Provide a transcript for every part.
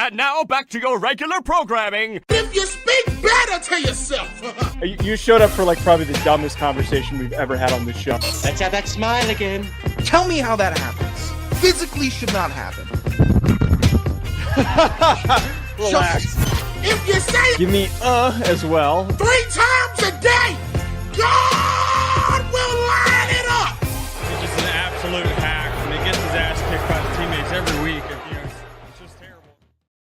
And now back to your regular programming. If you speak better to yourself. You showed up for probably the dumbest conversation we've ever had on this show. Let's have that smile again. Tell me how that happens. Physically should not happen. Relax. If you say it Give me as well. 3 times a day, God will line it up. He's just an absolute hack, and he gets his ass kicked by his teammates every week. It's just terrible.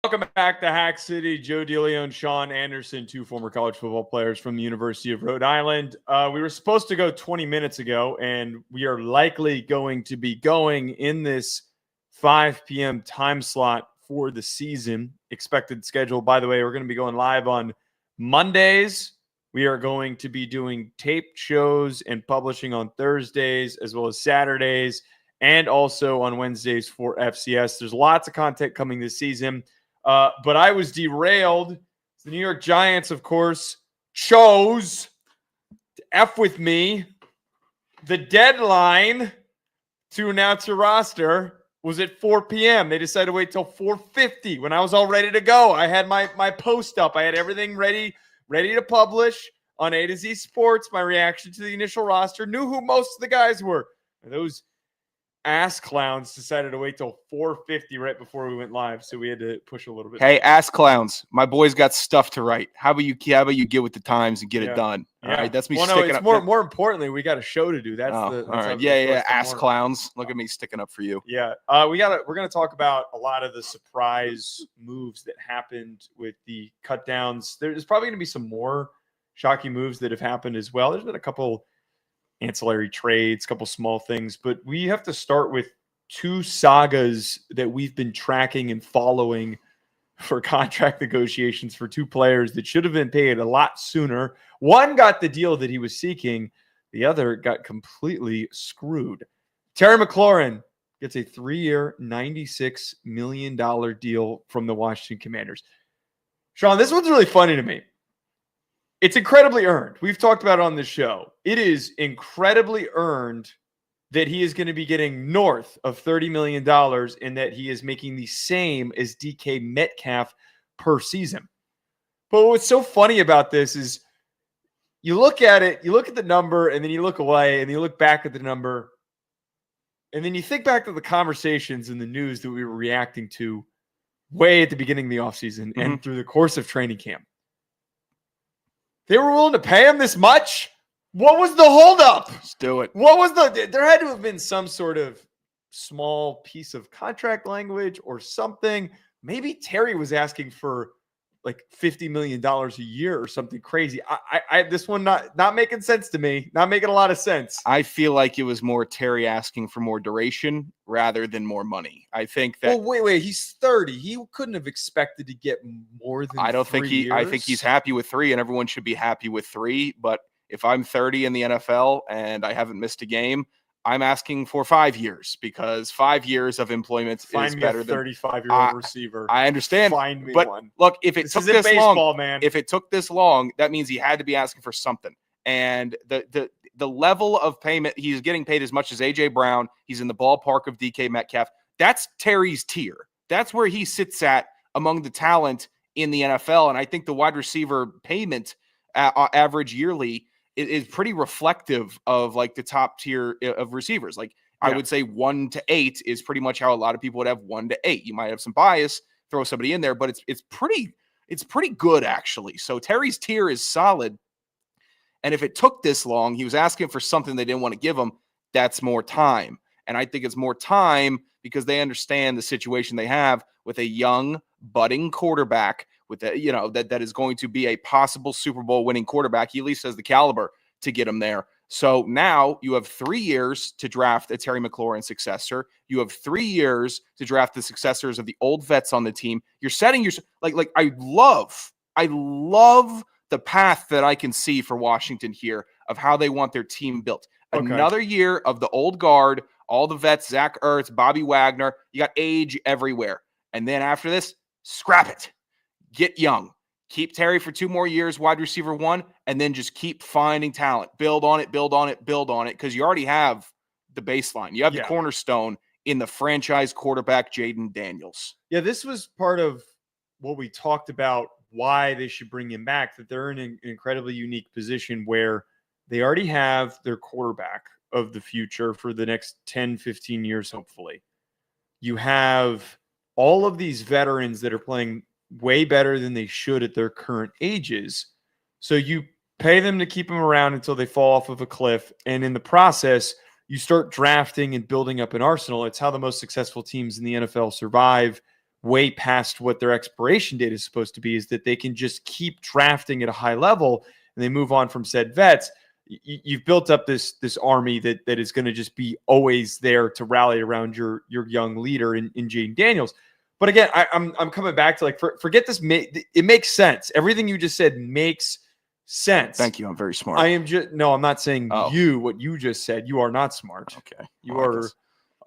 Welcome back to Hack City. Joe DeLeone and Sean Anderson, 2 former college football players from the University of Rhode Island. We were supposed to go 20 minutes ago, and we are likely going to be going in this 5 p.m. time slot for the season. Expected schedule, by the way, we're going to be going live on Mondays. We are going to be doing taped shows and publishing on Thursdays as well as Saturdays and also on Wednesdays for FCS. There's lots of content coming this season, but I was derailed. The New York Giants, of course, chose to F with me. The deadline to announce a roster was at 4 p.m. They decided to wait till 4:50 when I was all ready to go. I had my post up. I had everything ready to publish on A to Z Sports. My reaction to the initial roster. Knew who most of the guys were. And those ass clowns decided to wait till 4:50 right before we went live, so we had to push a little bit. Hey, ass clowns! My boy's got stuff to write. How about you get with the times and get it done? All right, that's me. It's more importantly, we got a show to do. That's all right. Yeah. Ass clowns! Look at me sticking up for you. Yeah, we're gonna talk about a lot of the surprise moves that happened with the cut downs. There's probably gonna be some more shocking moves that have happened as well. There's been a couple ancillary trades, a couple small things, but we have to start with 2 sagas that we've been tracking and following for contract negotiations for 2 players that should have been paid a lot sooner. One got the deal that he was seeking. The other got completely screwed. Terry McLaurin gets a 3-year, $96 million deal from the Washington Commanders. Sean, this one's really funny to me. It's incredibly earned. We've talked about it on this show. It is incredibly earned that he is going to be getting north of $30 million and that he is making the same as DK Metcalf per season. But what's so funny about this is you look at it, you look at the number, and then you look away, and you look back at the number, and then you think back to the conversations in the news that we were reacting to way at the beginning of the offseason and through the course of training camp. They were willing to pay him this much? What was the holdup? Let's do it. There had to have been some sort of small piece of contract language or something. Maybe Terry was asking for $50 million a year or something crazy. This one not making sense to me. Not making a lot of sense. I feel like it was more Terry asking for more duration rather than more money. I think that. Well, wait. He's 30. He couldn't have expected to get more than. I think he's happy with 3, and everyone should be happy with 3. But if I'm 30 in the NFL and I haven't missed a game, I'm asking for 5 years because 5 years of employment is better than 35-year-old receiver. I understand. Find me but one. Look, if it took this baseball, long, man. If it took this long, that means he had to be asking for something. And the level of payment, he's getting paid as much as AJ Brown. He's in the ballpark of DK Metcalf. That's Terry's tier. That's where he sits at among the talent in the NFL. And I think the wide receiver payment average yearly is pretty reflective of the top tier of receivers. I would say 1 to 8 is pretty much how a lot of people would have 1 to 8. You might have some bias, throw somebody in there, but it's pretty good actually. So Terry's tier is solid. And if it took this long, he was asking for something they didn't want to give him. That's more time. And I think it's more time because they understand the situation they have with a young budding quarterback with that is going to be a possible Super Bowl winning quarterback. He at least has the caliber to get him there. So now you have 3 years to draft a Terry McLaurin successor. You have 3 years to draft the successors of the old vets on the team. You're setting your I love the path that I can see for Washington here of how they want their team built. Okay. Another year of the old guard, all the vets, Zach Ertz, Bobby Wagner. You got age everywhere. And then after this, scrap it. Get young. Keep Terry for 2 more years, wide receiver 1, and then just keep finding talent. Build on it, because you already have the baseline. You have the cornerstone in the franchise quarterback, Jaden Daniels. Yeah, this was part of what we talked about, why they should bring him back, that they're in an incredibly unique position where they already have their quarterback of the future for the next 10, 15 years, hopefully. You have all of these veterans that are playing way better than they should at their current ages. So you pay them to keep them around until they fall off of a cliff. And in the process, you start drafting and building up an arsenal. It's how the most successful teams in the NFL survive way past what their expiration date is supposed to be, is that they can just keep drafting at a high level and they move on from said vets. You've built up this army that is going to just be always there to rally around your young leader in Jaden Daniels. But again, I'm coming back to, like, forget this. It makes sense. Everything you just said makes sense. Thank you. I'm very smart. I'm not saying what you just said. You are not smart. Okay. You are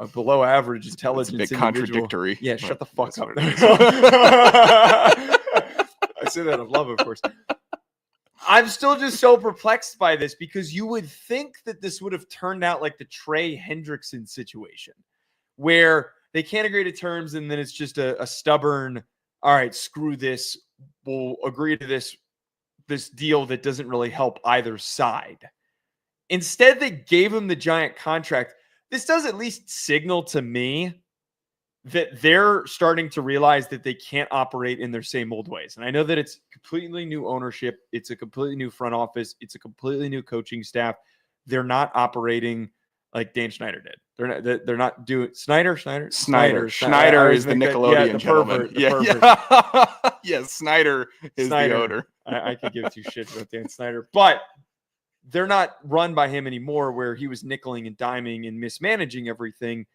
a below average intelligence. It's a bit individual. contradictory. Yeah, shut the fuck up. I say that of love, of course. I'm still just so perplexed by this, because you would think that this would have turned out like the Trey Hendrickson situation, where they can't agree to terms and then it's just a stubborn, all right, screw this, we'll agree to this deal that doesn't really help either side. Instead, they gave him the giant contract. This does at least signal to me that they're starting to realize that they can't operate in their same old ways. And I know that it's completely new ownership. It's a completely new front office. It's a completely new coaching staff. They're not operating like Dan Schneider did. They're not doing Schneider is the Nickelodeon gentleman. Yes, Snyder is the owner. I could give two shits about Dan Snyder, but they're not run by him anymore, where he was nickeling and diming and mismanaging everything.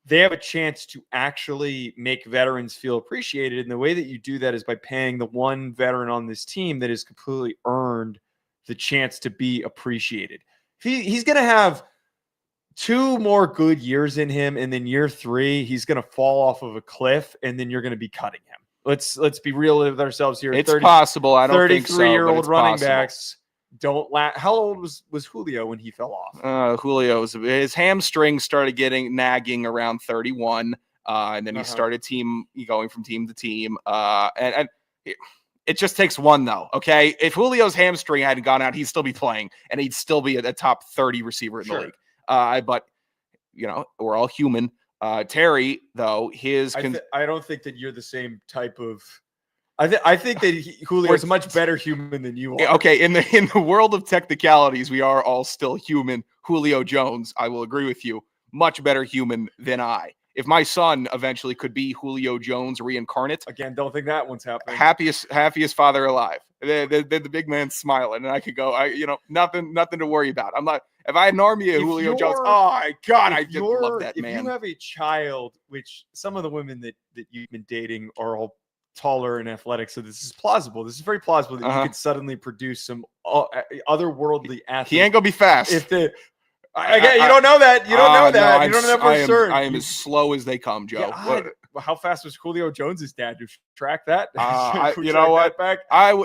They have a chance to actually make veterans feel appreciated. And the way that you do that is by paying the one veteran on this team that has completely earned the chance to be appreciated. He's going to have 2 more good years in him, and then year 3, he's going to fall off of a cliff, and then you're going to be cutting him. Let's be real with ourselves here. It's possible. I don't think so. 33-year-old running backs don't last. How old was Julio when he fell off? His hamstring started getting nagging around 31, and then he started going from team to team. And it just takes one, though. Okay, if Julio's hamstring hadn't gone out, he'd still be playing, and he'd still be a top 30 receiver in the league. But we're all human. Terry, though, I don't think that you're the same type of. I think that Julio is a much better human than you are. Okay, in the world of technicalities, we are all still human. Julio Jones, I will agree with you, much better human than I. If my son eventually could be Julio Jones reincarnate, again, don't think that one's happening. Happiest father alive. The big man smiling, and I could go. Nothing to worry about. I'm not. If I had an army of Julio Jones, oh my God, I just love that man. If you have a child, which some of the women that you've been dating are all taller and athletic, so this is plausible. This is very plausible that you could suddenly produce some otherworldly athlete. He ain't gonna be fast. You don't know that. You don't know that. You don't know that for certain. I am as slow as they come, Joe. Yeah, how fast was Julio Jones's dad? To track that? You know what?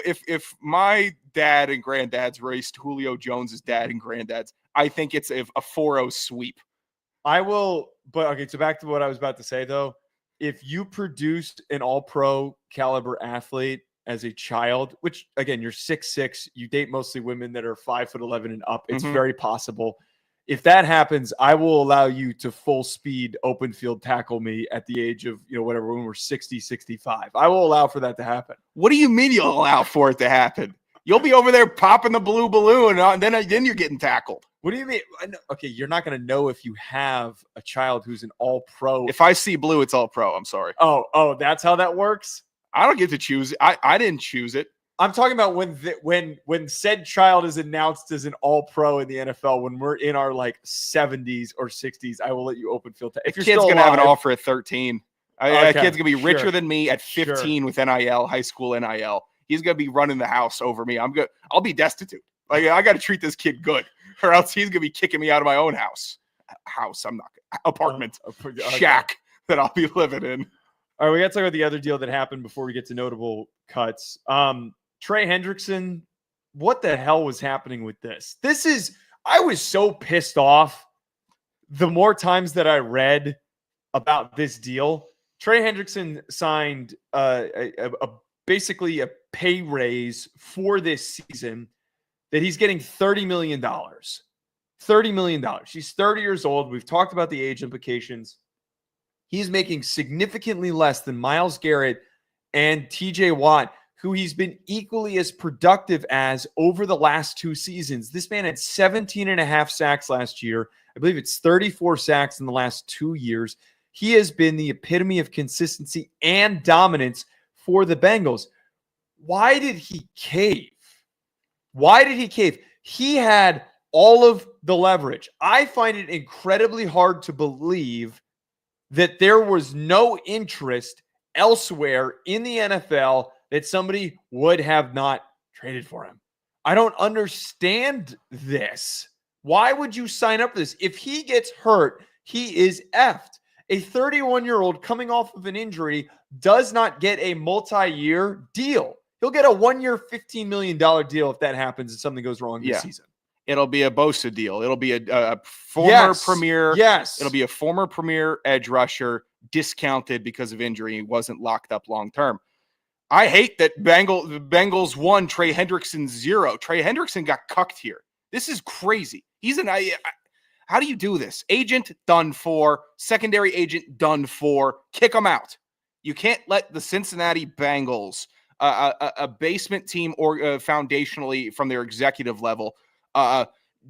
If my dad and granddad's raced Julio Jones's dad and granddad's, I think it's a 4-0 sweep. I will, but okay. So back to what I was about to say, though. If you produced an all-pro caliber athlete as a child, which again, you're 6'6", you date mostly women that are 5'11" and up. It's very possible. If that happens, I will allow you to full speed open field tackle me at the age of, whatever, when we're 60, 65. I will allow for that to happen. What do you mean you'll allow for it to happen? You'll be over there popping the blue balloon, and then you're getting tackled. What do you mean? Okay, you're not going to know if you have a child who's an all-pro. If I see blue, it's all-pro. I'm sorry. Oh, that's how that works? I don't get to choose it. I didn't choose it. I'm talking about when said child is announced as an all-pro in the NFL, when we're in our 70s or 60s, I will let you open field. If your kid's going to have an offer at 13. That kid's going to be richer than me at 15 with NIL, high school NIL. He's going to be running the house over me. I'll be destitute. I got to treat this kid good, or else he's going to be kicking me out of my own house. I'm not apartment, shack that I'll be living in. All right, we got to talk about the other deal that happened before we get to notable cuts. Trey Hendrickson, what the hell was happening with this? I was so pissed off the more times that I read about this deal. Trey Hendrickson signed basically a pay raise for this season that he's getting $30 million. $30 million. He's 30 years old. We've talked about the age implications. He's making significantly less than Myles Garrett and TJ Watt, who he's been equally as productive as over the last 2 seasons. This man had 17 and a half sacks last year. I believe it's 34 sacks in the last 2 years. He has been the epitome of consistency and dominance for the Bengals. Why did he cave? Why did he cave? He had all of the leverage. I find it incredibly hard to believe that there was no interest elsewhere in the NFL that somebody would have not traded for him. I don't understand this. Why would you sign up for this? If he gets hurt, he is effed. A 31-year-old coming off of an injury does not get a multi-year deal. He'll get a 1-year, $15 million deal if that happens and something goes wrong this season. It'll be a Bosa deal. It'll be a former premier. Yes. It'll be a former premier edge rusher discounted because of injury. He wasn't locked up long term. I hate that Bengals 1, Trey Hendrickson 0. Trey Hendrickson got cucked here. This is crazy. How do you do this? Agent done for. Secondary agent done for. Kick him out. You can't let the Cincinnati Bengals, a basement team or foundationally from their executive level,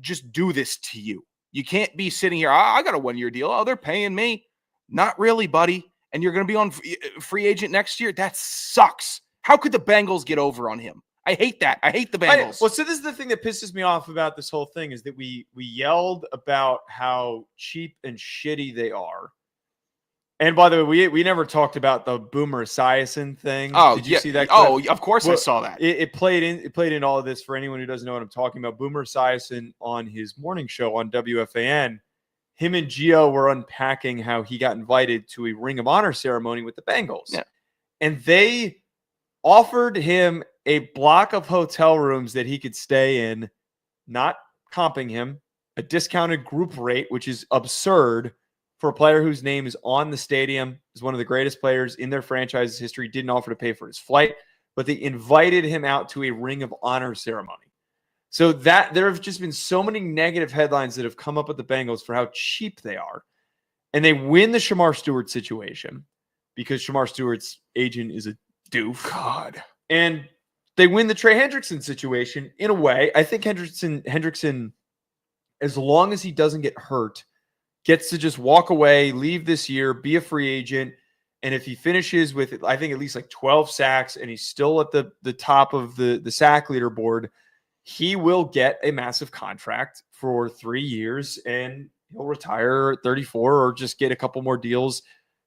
just do this to you. You can't be sitting here. I got a 1-year deal. Oh, they're paying me. Not really, buddy. And you're going to be on free agent next year. That sucks. How could the Bengals get over on him? I hate that. I hate the Bengals. So this is the thing that pisses me off about this whole thing is that we yelled about how cheap and shitty they are. And by the way, we never talked about the Boomer Esiason thing. Oh, did you see that? Oh, of course I saw that. It played in all of this for anyone who doesn't know what I'm talking about. Boomer Esiason on his morning show on WFAN, him and Gio were unpacking how he got invited to a Ring of Honor ceremony with the Bengals. Yeah. And they offered him a block of hotel rooms that he could stay in, not comping him, a discounted group rate, which is absurd for a player whose name is on the stadium, is one of the greatest players in their franchise's history, didn't offer to pay for his flight, but they invited him out to a Ring of Honor ceremony. So that there have just been so many negative headlines that have come up with the Bengals for how cheap they are. And they win the Shamar Stewart situation because Shamar Stewart's agent is a doof. God. And they win the Trey Hendrickson situation in a way. I think Hendrickson, as long as he doesn't get hurt, gets to just walk away, leave this year, be a free agent. And if he finishes with, I think, at least like 12 sacks and he's still at the top of the sack leaderboard, he will get a massive contract for 3 years and he'll retire at 34 or just get a couple more deals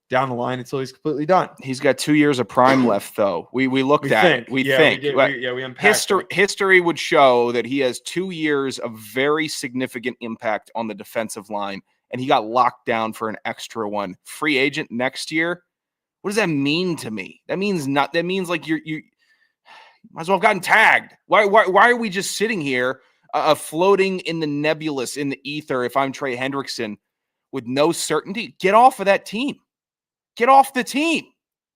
down the line until he's completely done. He's got 2 years of prime left, though. We looked at it. We think. We unpacked History would show that he has 2 years of very significant impact on the defensive line, and he got locked down for an extra one. Free agent next year. What does that mean to me? That means like you might as well have gotten tagged. Why are we just sitting here floating in the nebulous, in the ether, if I'm Trey Hendrickson, with no certainty? Get off of that team. Get off the team.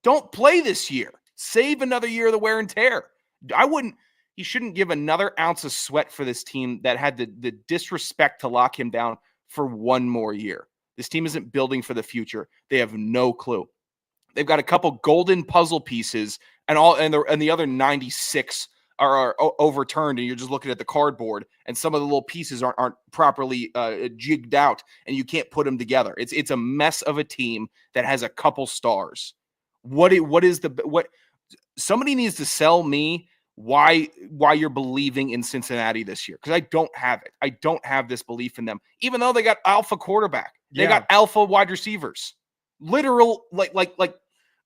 Don't play this year. Save another year of the wear and tear. He shouldn't give another ounce of sweat for this team that had the disrespect to lock him down for 1 more year. This team isn't building for the future. They have no clue. They've got a couple golden puzzle pieces, and the other 96 are overturned, and you're just looking at the cardboard, and some of the little pieces aren't properly jigged out, and you can't put them together. It's a mess of a team that has a couple stars. Somebody needs to sell me why you're believing in Cincinnati this year, because I don't have it. I don't have this belief in them, even though they got alpha quarterback. They got alpha wide receivers, literal like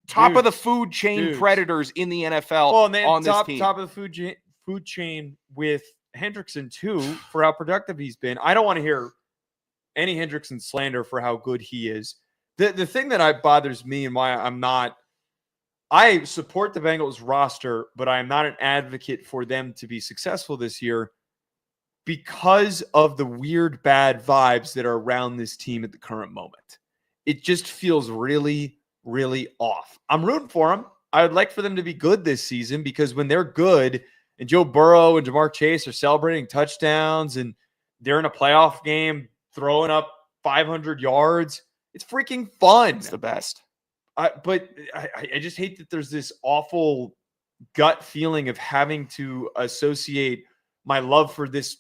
top of the food chain predators in the NFL. Well, and they on this team. Top of the food chain with Hendrickson too, for how productive he's been. I don't want to hear any Hendrickson slander for how good he is. The thing that bothers me and why I support the Bengals roster, but I am not an advocate for them to be successful this year because of the weird bad vibes that are around this team at the current moment. It just feels really, really off. I'm rooting for them. I would like for them to be good this season because when they're good and Joe Burrow and Jamar Chase are celebrating touchdowns and they're in a playoff game throwing up 500 yards, it's freaking fun. It's the best. But I just hate that there's this awful gut feeling of having to associate my love for this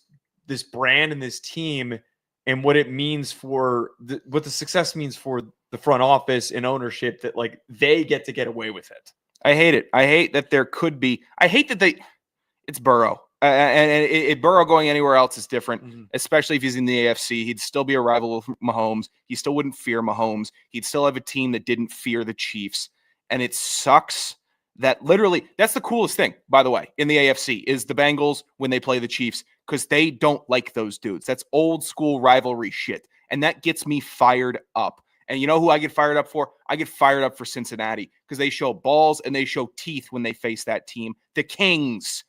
brand and this team and what it means for what the success means for the front office and ownership, that like they get to get away with it. I hate it. I hate that there could be. I hate that it's Burrow. And Burrow going anywhere else is different, especially if he's in the AFC. He'd still be a rival with Mahomes. He still wouldn't fear Mahomes. He'd still have a team that didn't fear the Chiefs. And it sucks that literally, that's the coolest thing, by the way, in the AFC is the Bengals when they play the Chiefs, because they don't like those dudes. That's old school rivalry shit. And that gets me fired up. And you know who I get fired up for? I get fired up for Cincinnati because they show balls and they show teeth when they face that team. The Kings.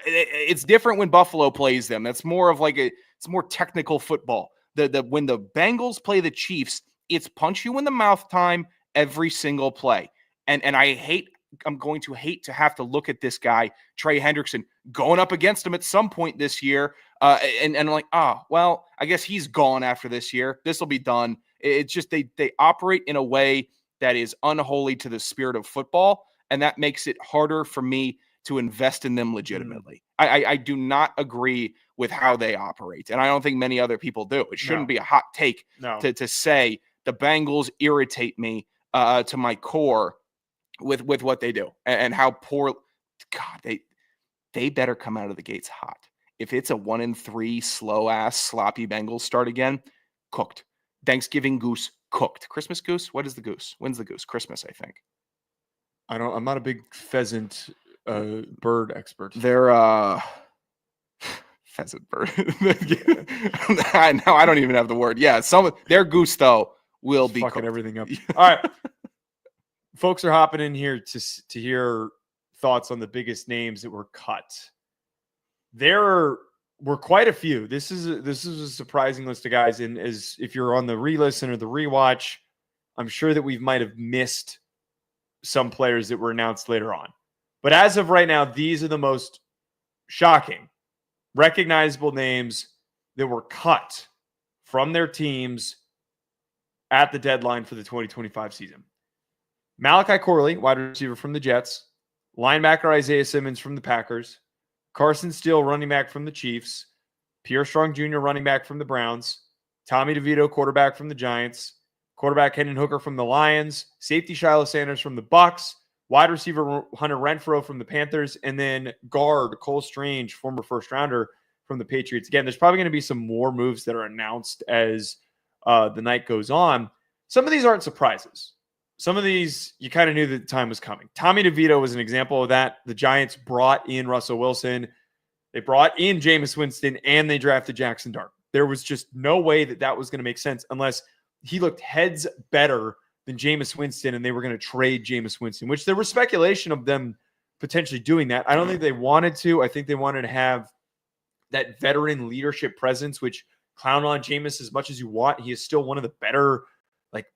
It's different when Buffalo plays them. That's more of it's more technical football. When the Bengals play the Chiefs, it's punch you in the mouth time every single play. And I'm going to hate to have to look at this guy, Trey Hendrickson, going up against him at some point this year. And I'm like, well, I guess he's gone after this year. This will be done. It's just they operate in a way that is unholy to the spirit of football, and that makes it harder for me to invest in them legitimately. I do not agree with how they operate, and I don't think many other people do. It shouldn't be a hot take to say the Bengals irritate me to my core with what they do and how poor. God, they better come out of the gates hot. If it's a 1-3 slow ass sloppy Bengals start again, cooked. Thanksgiving goose cooked. Christmas goose? What is the goose? When's the goose? Christmas, I think. I'm not a big pheasant bird expert. They're pheasant bird. Now I don't even have the word. Yeah, their goose though will be fucking cooked. Everything up. All right. Folks are hopping in here to hear thoughts on the biggest names that were cut. There were quite a few. This is a surprising list of guys. And as if you're on the re-listen or the rewatch, I'm sure that we might have missed some players that were announced later on. But as of right now, these are the most shocking, recognizable names that were cut from their teams at the deadline for the 2025 season. Malachi Corley, wide receiver from the Jets. Linebacker Isaiah Simmons from the Packers. Carson Steele, running back from the Chiefs. Pierre Strong Jr., running back from the Browns. Tommy DeVito, quarterback from the Giants. Quarterback Hendon Hooker from the Lions. Safety Shilo Sanders from the Bucs. Wide receiver Hunter Renfrow from the Panthers. And then guard Cole Strange, former first-rounder from the Patriots. Again, there's probably going to be some more moves that are announced as the night goes on. Some of these aren't surprises. Some of these, you kind of knew that the time was coming. Tommy DeVito was an example of that. The Giants brought in Russell Wilson. They brought in Jameis Winston, and they drafted Jackson Dart. There was just no way that was going to make sense unless he looked heads better than Jameis Winston, and they were going to trade Jameis Winston, which there was speculation of them potentially doing that. I don't think they wanted to. I think they wanted to have that veteran leadership presence, which clown on Jameis as much as you want. He is still one of the better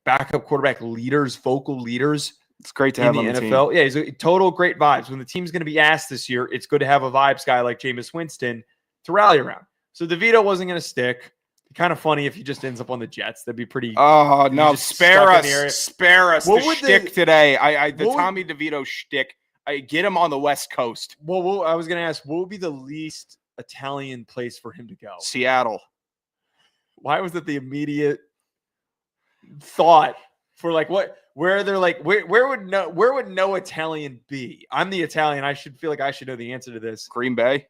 backup quarterback leaders, vocal leaders. It's great to have in on the the NFL. team. Yeah, he's a total great vibes. When the team's going to be asked this year, it's good to have a vibes guy like Jameis Winston to rally around. So DeVito wasn't going to stick. Kind of funny if he just ends up on the Jets. That'd be pretty. Oh no! Spare us! Spare us! What the would shtick today. The what Tommy DeVito shtick. I get him on the West Coast. Well, I was going to ask, what would be the least Italian place for him to go? Seattle. Why was it the immediate thought for what? Where they're where would no Italian be? I'm the Italian. I should feel like I should know the answer to this. Green Bay.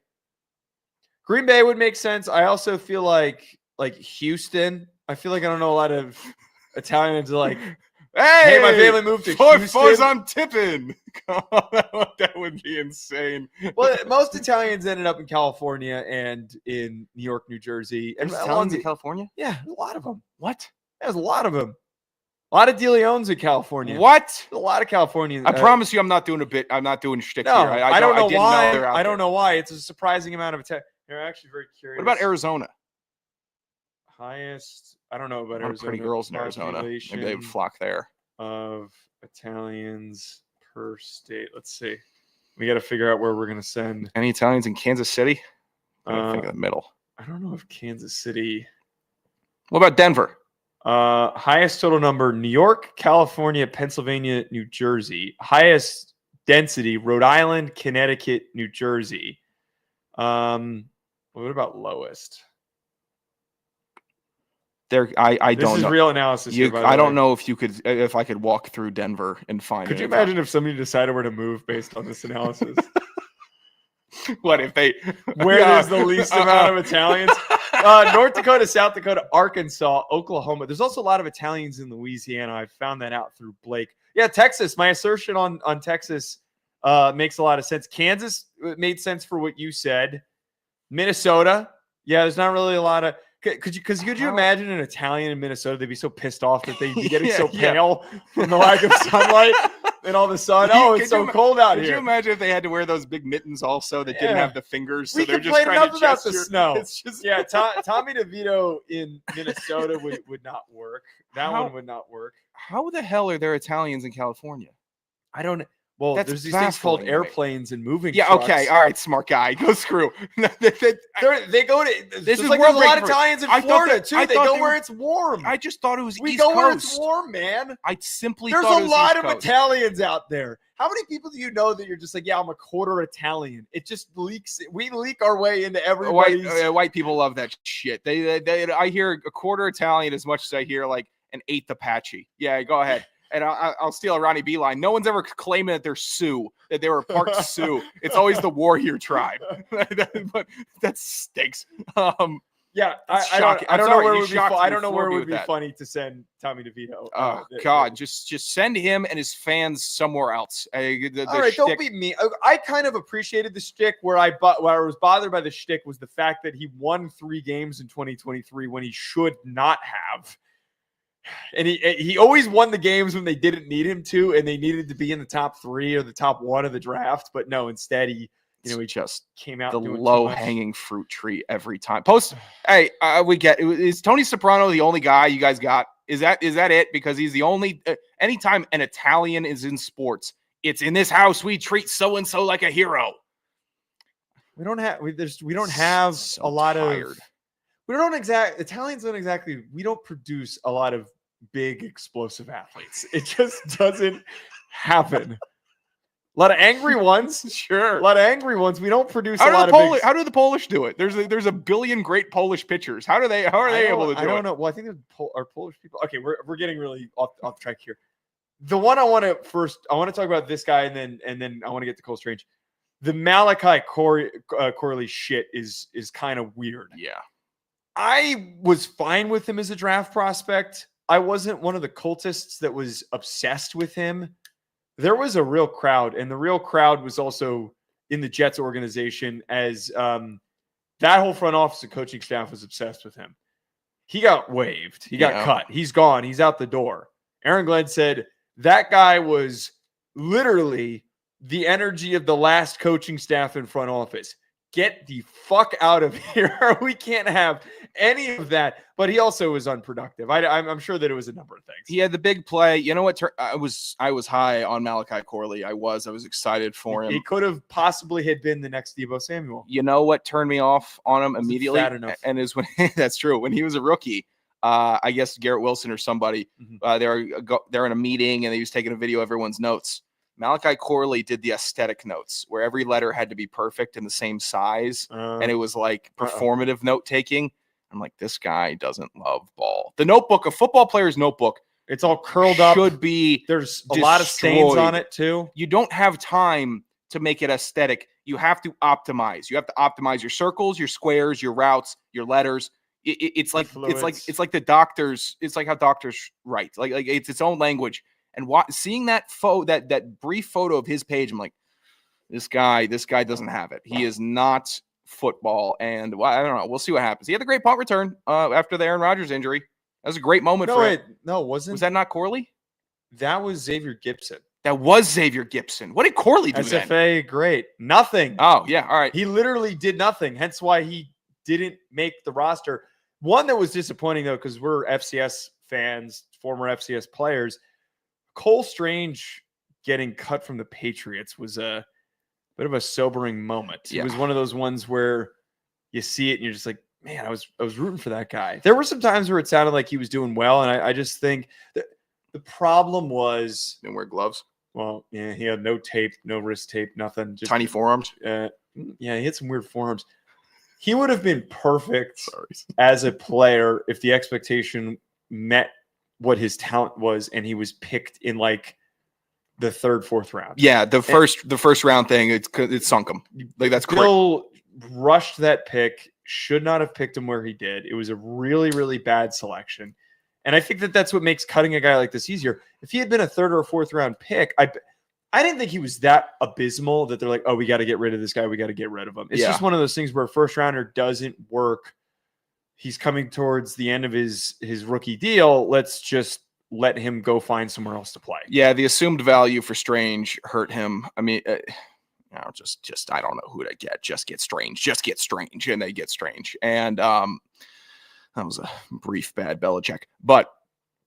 Green Bay would make sense. I also feel like Houston. I feel like I don't know a lot of Italians hey, my family moved to Houston. I'm tipping. That would be insane. Well, most Italians ended up in California and in New York, New Jersey. And Italians in California? Yeah, a lot of them. What? There's a lot of them. A lot of DeLeones in California. What? A lot of Californians. I promise you I'm not doing a bit. I'm not doing shtick no, here. I don't know why. I don't know why. It's a surprising amount of Italian. They're actually very curious. What about Arizona? Highest. I don't know about a lot Arizona. of pretty girls in Arizona. Maybe they would flock there. Of Italians per state. Let's see. We got to figure out where we're going to send. Any Italians in Kansas City? I think in the middle. I don't know if Kansas City. What about Denver? Highest total number, New York, California, Pennsylvania, New Jersey. Highest density, Rhode Island, Connecticut, New Jersey. What about lowest? I don't know. This is real analysis. I don't know if I could walk through Denver and find. Could you imagine if somebody decided where to move based on this analysis? What if they where there's the least amount of Italians? North Dakota, South Dakota, Arkansas, Oklahoma. There's also a lot of Italians in Louisiana. I found that out through Blake. Yeah, Texas. My assertion on Texas makes a lot of sense. Kansas made sense for what you said. Minnesota. Yeah, there's not really a lot of. Could you imagine an Italian in Minnesota? They'd be so pissed off that they'd be getting so pale from the lack of sunlight. And all of a sudden, it's so cold out here. Could you imagine if they had to wear those big mittens also that didn't have the fingers? So they're just complain trying enough to about the gesture. snow. It's just Tommy DeVito in Minnesota would not work. One would not work. How the hell are there Italians in California? I don't. Well, That's there's these things called baffling to me. airplanes and moving. Yeah. trucks. Okay. All right. Smart guy. Go screw. They go to. This is like there's a lot world of Italians in I thought Florida that- too. I They thought go they where were- it's warm. I just thought it was We East go Coast. where it's warm, man. I simply There's thought a it was lot East of Coast. Italians out there. How many people do you know that you're just like, yeah, I'm a quarter Italian? It just leaks. We leak our way into everybody's. White people love that shit. I hear a quarter Italian as much as I hear like an eighth Apache. Yeah, go ahead. And I'll steal a Ronnie B line. No one's ever claiming that they're Sioux, that they were part Sioux. It's always the warrior tribe. But that stinks. Yeah, I don't know where it would be. I don't know where it would be funny to send Tommy DeVito. Oh God, just send him and his fans somewhere else. All right, don't be mean. I kind of appreciated the shtick. Where I was bothered by the shtick was the fact that he won 3 games in 2023 when he should not have. And he always won the games when they didn't need him to, and they needed to be in the top 3 or the top 1 of the draft. But no, instead he just came out the doing low-hanging fruit tree every time. Hey, we get it. Is Tony Soprano the only guy you guys got? Is that it? Because he's the only. Anytime an Italian is in sports, it's in this house we treat so and so like a hero. We don't have a lot of. Italians don't exactly. We don't produce a lot of big explosive athletes. It just doesn't happen. A lot of angry ones, sure. A lot of angry ones. We don't produce a lot of big. How do the Polish do it? There's a billion great Polish pitchers. How are they able to do it? I don't know. Well, I think are Polish people. Okay, we're getting really off track here. The one I want to talk about this guy, and then I want to get to Cole Strange. The Malachi Corley shit is kind of weird. Yeah. I was fine with him as a draft prospect. I wasn't one of the cultists that was obsessed with him. There was a real crowd, and the real crowd was also in the Jets organization as that whole front office and coaching staff was obsessed with him. He got waived. He got cut. He's gone. He's out the door. Aaron Glenn said that guy was literally the energy of the last coaching staff in front office. Get the fuck out of here. We can't have any of that. But he also was unproductive. I'm sure that it was a number of things. He had the big play. You know what? I was high on Malachi Corley. I was excited for him. He could have possibly had been the next Deebo Samuel. You know what turned me off on him immediately? Fat enough. And is when that's true. When he was a rookie, I guess Garrett Wilson or somebody, they're in a meeting and he was taking a video of everyone's notes. Malachi Corley did the aesthetic notes where every letter had to be perfect in the same size. And it was like performative note taking. I'm like, this guy doesn't love ball. The notebook, a football player's notebook, it's all curled up. Should be There's a lot of stains on it too. You don't have time to make it aesthetic. You have to optimize. You have to optimize your circles, your squares, your routes, your letters. It's like the doctors. It's like how doctors write. Like it's its own language. And seeing that that brief photo of his page, I'm like, this guy doesn't have it. He is not football. And I don't know. We'll see what happens. He had a great punt return after the Aaron Rodgers injury. That was a great moment for him. Was that not Corley? That was Xavier Gipson. That was Xavier Gipson. What did Corley do SFA, then? great. Nothing. Oh, yeah. All right. He literally did nothing. Hence why he didn't make the roster. One that was disappointing, though, because we're FCS fans, former FCS players. Cole Strange getting cut from the Patriots was a bit of a sobering moment. Yeah. It was one of those ones where you see it and you're just like, man, I was rooting for that guy. There were some times where it sounded like he was doing well, and I just think that the problem was Didn't wear gloves. Well, yeah, he had no tape, no wrist tape, nothing. Just, Tiny forearms. Yeah, he had some weird forearms. He would have been perfect as a player if the expectation met what his talent was, and he was picked in like the third, fourth round. Yeah, the first round thing, it sunk him. Like that's crazy. Bill rushed that pick. Should not have picked him where he did. It was a really, really bad selection. And I think that's what makes cutting a guy like this easier. If he had been a third or a fourth round pick, I didn't think he was that abysmal that they're like, oh, we got to get rid of this guy. We got to get rid of him. It's just one of those things where a first rounder doesn't work. He's coming towards the end of his rookie deal. Let's just let him go find somewhere else to play. Yeah, the assumed value for Strange hurt him. I mean, just I don't know who to get. Just get Strange, and they get Strange. And that was a brief bad Belichick, but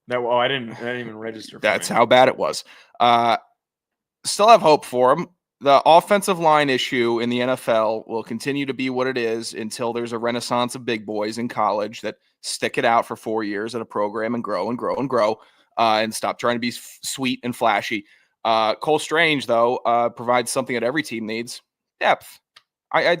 I didn't even register. That's how bad it was. Still have hope for him. The offensive line issue in the NFL will continue to be what it is until there's a renaissance of big boys in college that stick it out for 4 years at a program and grow and grow and grow, and stop trying to be sweet and flashy. Cole Strange, though, provides something that every team needs: depth. I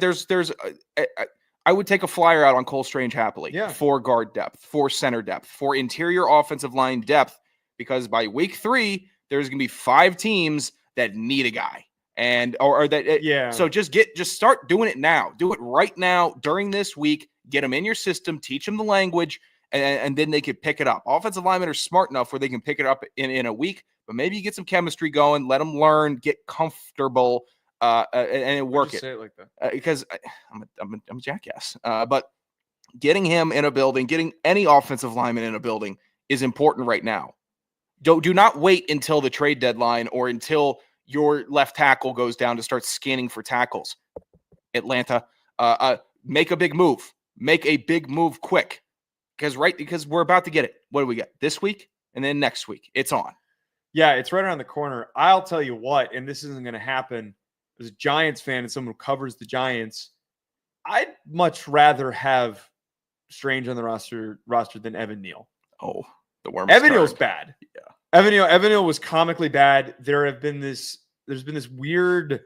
would take a flyer out on Cole Strange happily for guard depth, for center depth, for interior offensive line depth, because by week 3, there's going to be 5 teams that need a guy. So just start doing it now. Do it right now during this week. Get them in your system, teach them the language, and then they can pick it up. Offensive linemen are smart enough where they can pick it up in a week, but maybe you get some chemistry going, let them learn, get comfortable, and work it. Say it like that? Because I'm a jackass. But getting him in a building, getting any offensive lineman in a building is important right now. Do not wait until the trade deadline or until your left tackle goes down to start scanning for tackles. Atlanta, make a big move. Make a big move quick. Because we're about to get it. What do we get? This week and then next week. It's on. Yeah, it's right around the corner. I'll tell you what, and this isn't going to happen as a Giants fan and someone who covers the Giants, I'd much rather have Strange on the roster than Evan Neal. Oh, the worm. Evan Neal's bad. Yeah. Evan Neal was comically bad. There's been this weird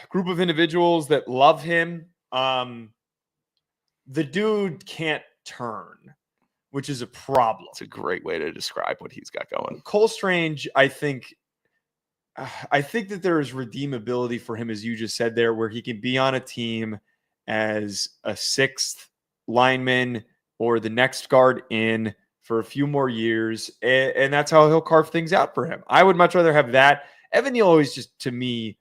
group of individuals that love him. The dude can't turn, which is a problem. It's a great way to describe what he's got going. Cole Strange, I think that there is redeemability for him, as you just said there, where he can be on a team as a 6th lineman or the next guard in for a few more years, and that's how he'll carve things out for him. I would much rather have that. Evan Neal always just, to me,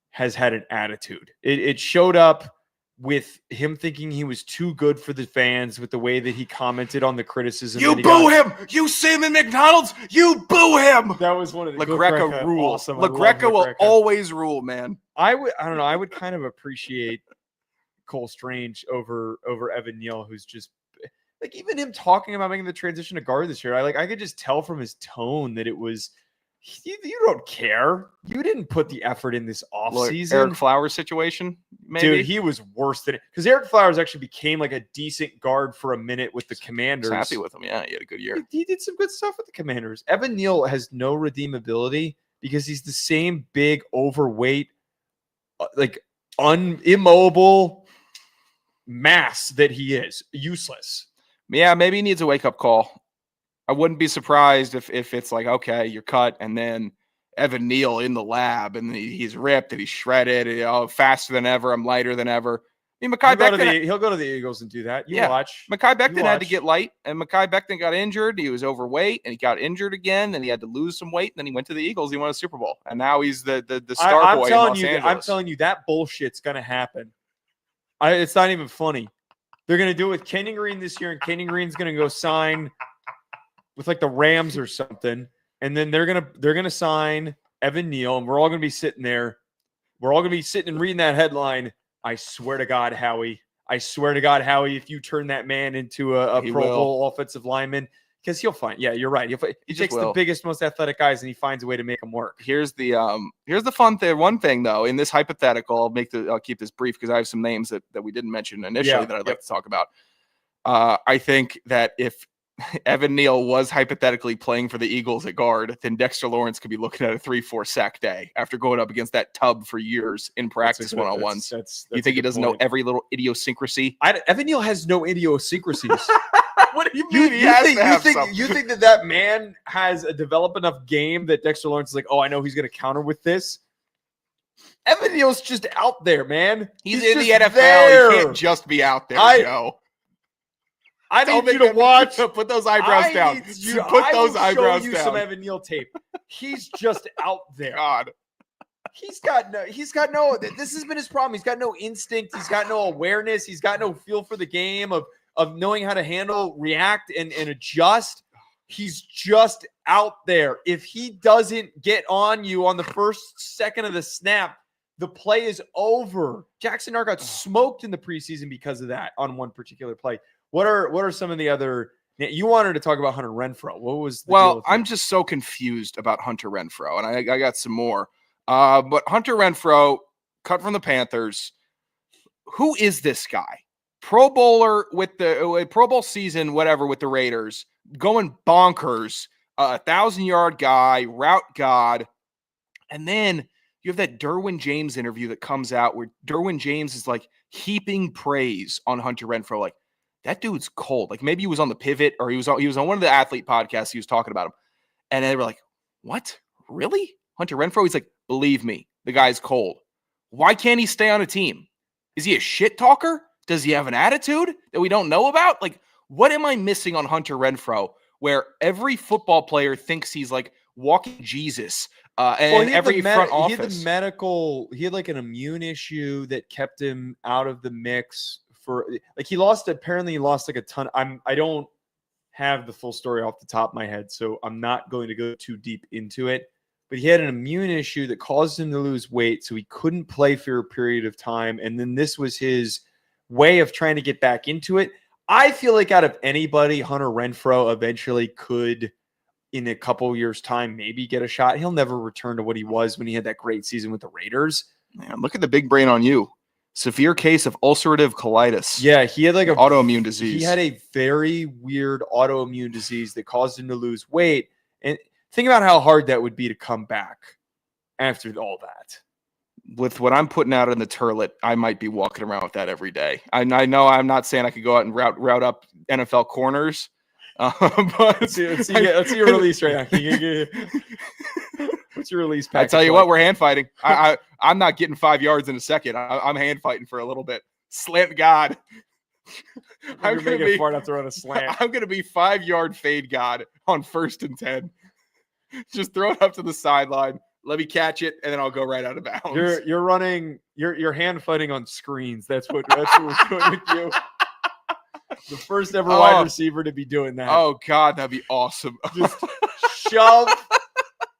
has had an attitude. It showed up with him thinking he was too good for the fans with the way that he commented on the criticism. You boo him! You see him in McDonald's, you boo him! That was one of the LaGreca rules. Awesome. LaGreca will always rule, man. I don't know. I would kind of appreciate Cole Strange over Evan Neal, who's just like, even him talking about making the transition to guard this year. I could just tell from his tone that it was, you don't care. You didn't put the effort in this offseason. Eric Flowers situation, maybe? Dude, he was worse than it. Because Eric Flowers actually became like a decent guard for a minute with the Commanders. Happy with him. Yeah, he had a good year. He did some good stuff with the Commanders. Evan Neal has no redeemability because he's the same big, overweight, like immobile mass that he is. Useless. Yeah, maybe he needs a wake-up call. I wouldn't be surprised if it's like, okay, you're cut, and then Evan Neal in the lab, and he's ripped and he's shredded, faster than ever. I'm lighter than ever. I mean, he'll go to the Eagles and do that. Watch. Mekhi Becton had to get light, and Mekhi Becton got injured. He was overweight, and he got injured again, and he had to lose some weight, and then he went to the Eagles. He won a Super Bowl, and now he's the star boy in Los Angeles. I'm telling you, that bullshit's going to happen. It's not even funny. They're going to do it with Kenyon Green this year, and Kenyon Green's going to go sign with like the Rams or something, and then they're gonna sign Evan Neal, and we're all gonna be sitting there. We're all gonna be sitting and reading that headline. I swear to God, Howie. If you turn that man into a Pro Bowl offensive lineman, Because he'll find. Yeah, you're right. He takes the biggest, most athletic guys, and he finds a way to make them work. Here's the fun thing. One thing though, in this hypothetical, I'll keep this brief because I have some names that we didn't mention initially that I'd like to talk about. I think that if Evan Neal was hypothetically playing for the Eagles at guard, then Dexter Lawrence could be looking at a 3-4 sack day after going up against that tub for years in practice one-on-ones. You think he doesn't know every little idiosyncrasy? Evan Neal has no idiosyncrasies. What do you mean? You think that man has a developed enough game that Dexter Lawrence is like, oh, I know he's going to counter with this? Evan Neal's just out there, man. He's in the NFL. There. He can't just be out there, Joe. I need you to watch. Put those eyebrows down. Put those eyebrows down. Some Evan Neal tape. He's just out there. God. He's got no. This has been his problem. He's got no instinct. He's got no awareness. He's got no feel for the game of knowing how to handle, react, and adjust. He's just out there. If he doesn't get on you on the first second of the snap, the play is over. Jackson Dart got smoked in the preseason because of that on one particular play. What are some of the other? You wanted to talk about Hunter Renfrow. What was the deal with I'm just so confused about Hunter Renfrow, and I got some more. But Hunter Renfrow, cut from the Panthers. Who is this guy? Pro Bowler with the Pro Bowl season, whatever, with the Raiders, going bonkers, 1,000-yard guy, route god. And then you have that Derwin James interview that comes out where Derwin James is like heaping praise on Hunter Renfrow. Like, that dude's cold. Like, maybe he was on the Pivot or he was on one of the athlete podcasts. He was talking about him. And they were like, what? Really? Hunter Renfrow? He's like, believe me, the guy's cold. Why can't he stay on a team? Is he a shit talker? Does he have an attitude that we don't know about? Like, what am I missing on Hunter Renfrow where every football player thinks he's like walking Jesus and every front office? He had like an immune issue that kept him out of the mix for like he lost like a ton. I don't have the full story off the top of my head, so I'm not going to go too deep into it. But he had an immune issue that caused him to lose weight, so he couldn't play for a period of time. And then this was his way of trying to get back into it. I feel like out of anybody, Hunter Renfrow eventually could, in a couple years' time, maybe get a shot. He'll never return to what he was when he had that great season with the Raiders. Man, look at the big brain on you. Severe case of ulcerative colitis. Yeah, he had like an autoimmune disease. He had a very weird autoimmune disease that caused him to lose weight. And think about how hard that would be to come back after all that. With what I'm putting out in the turlet, I might be walking around with that every day. I know I'm not saying I could go out and route up NFL corners. But let's see your release right now. What's your release package? I tell you what, we're hand fighting. I'm not getting 5 yards in a second. I'm hand fighting for a little bit. Slant God. I'm going to be far enough to run a slant. I'm going to be 5-yard fade God on 1st and 10. Just throw it up to the sideline. Let me catch it, and then I'll go right out of bounds. You're running. You're hand fighting on screens. That's what we're doing with you. The first ever wide receiver to be doing that. Oh God, that'd be awesome. Just shove,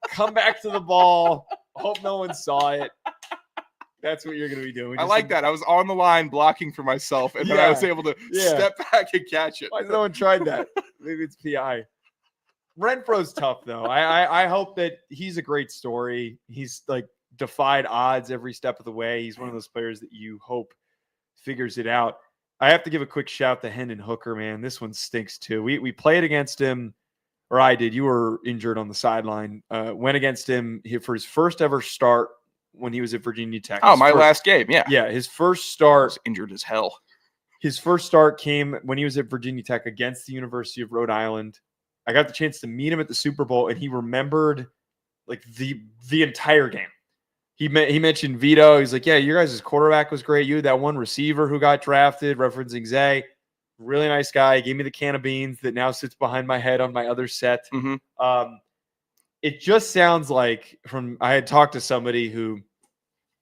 come back to the ball. Hope no one saw it. That's what you're going to be doing. I like that. I was on the line blocking for myself, and then I was able to step back and catch it. Why has no one tried that? Maybe it's PI. Renfrow's tough, though. I hope that he's a great story. He's like defied odds every step of the way. He's one of those players that you hope figures it out. I have to give a quick shout to Hendon Hooker, man. This one stinks too. We played against him, or I did. You were injured on the sideline. Went against him for his first ever start when he was at Virginia Tech. Last game, yeah. Yeah, his first start. I was injured as hell. His first start came when he was at Virginia Tech against the University of Rhode Island. I got the chance to meet him at the Super Bowl, and he remembered like the entire game. He mentioned Vito. He's like, yeah, your guys' quarterback was great. You had that one receiver who got drafted, referencing Zay. Really nice guy. He gave me the can of beans that now sits behind my head on my other set. Mm-hmm. It just sounds like I had talked to somebody who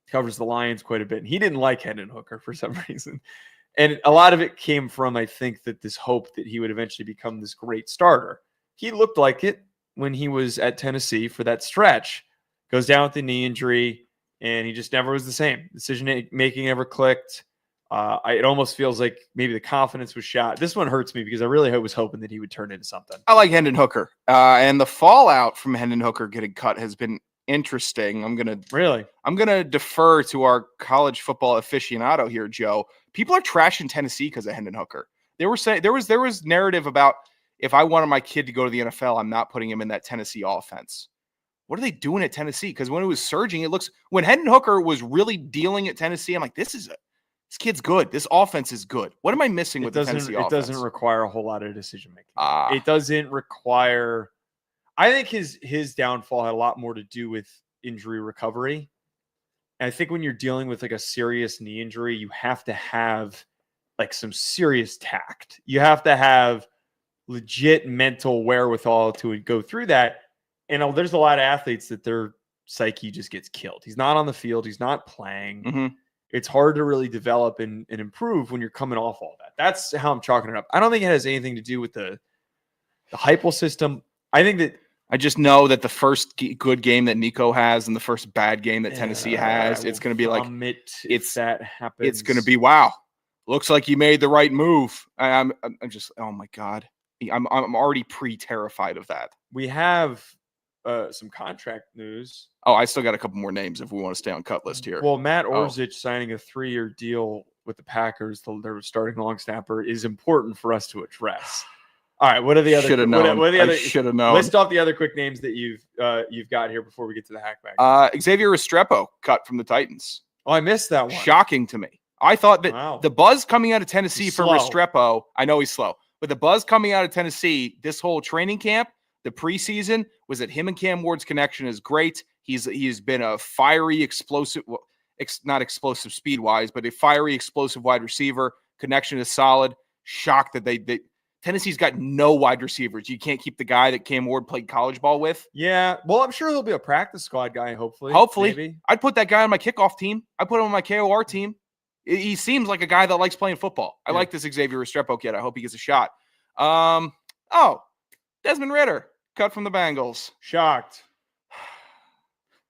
covers the Lions quite a bit, and he didn't like Hendon Hooker for some reason. And a lot of it came from, I think, that this hope that he would eventually become this great starter. He looked like it when he was at Tennessee for that stretch. Goes down with the knee injury, and he just never was the same. Decision-making never clicked. It almost feels like maybe the confidence was shot. This one hurts me because I really was hoping that he would turn into something. I like Hendon Hooker. And the fallout from Hendon Hooker getting cut has been interesting. I'm gonna defer to our college football aficionado here, Joe. People are trashing Tennessee because of Hendon Hooker. They were saying there was narrative about if I wanted my kid to go to the NFL, I'm not putting him in that Tennessee offense. What are they doing at Tennessee? Because when it was surging, when Hendon Hooker was really dealing at Tennessee, I'm like, this kid's good. This offense is good. What am I missing with the Tennessee offense? It doesn't require a whole lot of decision making. It doesn't require. I think his downfall had a lot more to do with injury recovery. And I think when you're dealing with like a serious knee injury, you have to have like some serious tact. You have to have legit mental wherewithal to go through that. And there's a lot of athletes that their psyche just gets killed. He's not on the field. He's not playing. Mm-hmm. It's hard to really develop and improve when you're coming off all that. That's how I'm chalking it up. I don't think it has anything to do with the Heupel system. I think that I just know that the first good game that Nico has and the first bad game that Tennessee has, it's going to be like that happens. It's going to be wow. Looks like you made the right move. I'm just oh my god. I'm already pre-terrified of that. We have some contract news. Oh, I still got a couple more names if we want to stay on cut list here. Well, Matt Orzic signing a 3-year deal with the Packers, their starting long snapper, is important for us to address. All right, what are the other? Should have known. I should have known. List off the other quick names that you've got here before we get to the hackback. Xavier Restrepo cut from the Titans. Oh, I missed that one. Shocking to me. I thought that the buzz coming out of Tennessee for Restrepo. I know he's slow, but the buzz coming out of Tennessee this whole training camp, the preseason, was that him and Cam Ward's connection is great. He's been a fiery, explosive, not explosive speed wise, but a fiery, explosive wide receiver. Connection is solid. Shocked that they Tennessee's got no wide receivers. You can't keep the guy that Cam Ward played college ball with. Yeah. Well, I'm sure he'll be a practice squad guy, hopefully. Maybe. I'd put that guy on my kickoff team. I put him on my KOR team. He seems like a guy that likes playing football. I like this Xavier Restrepo kid. I hope he gets a shot. Desmond Ridder, cut from the Bengals. Shocked.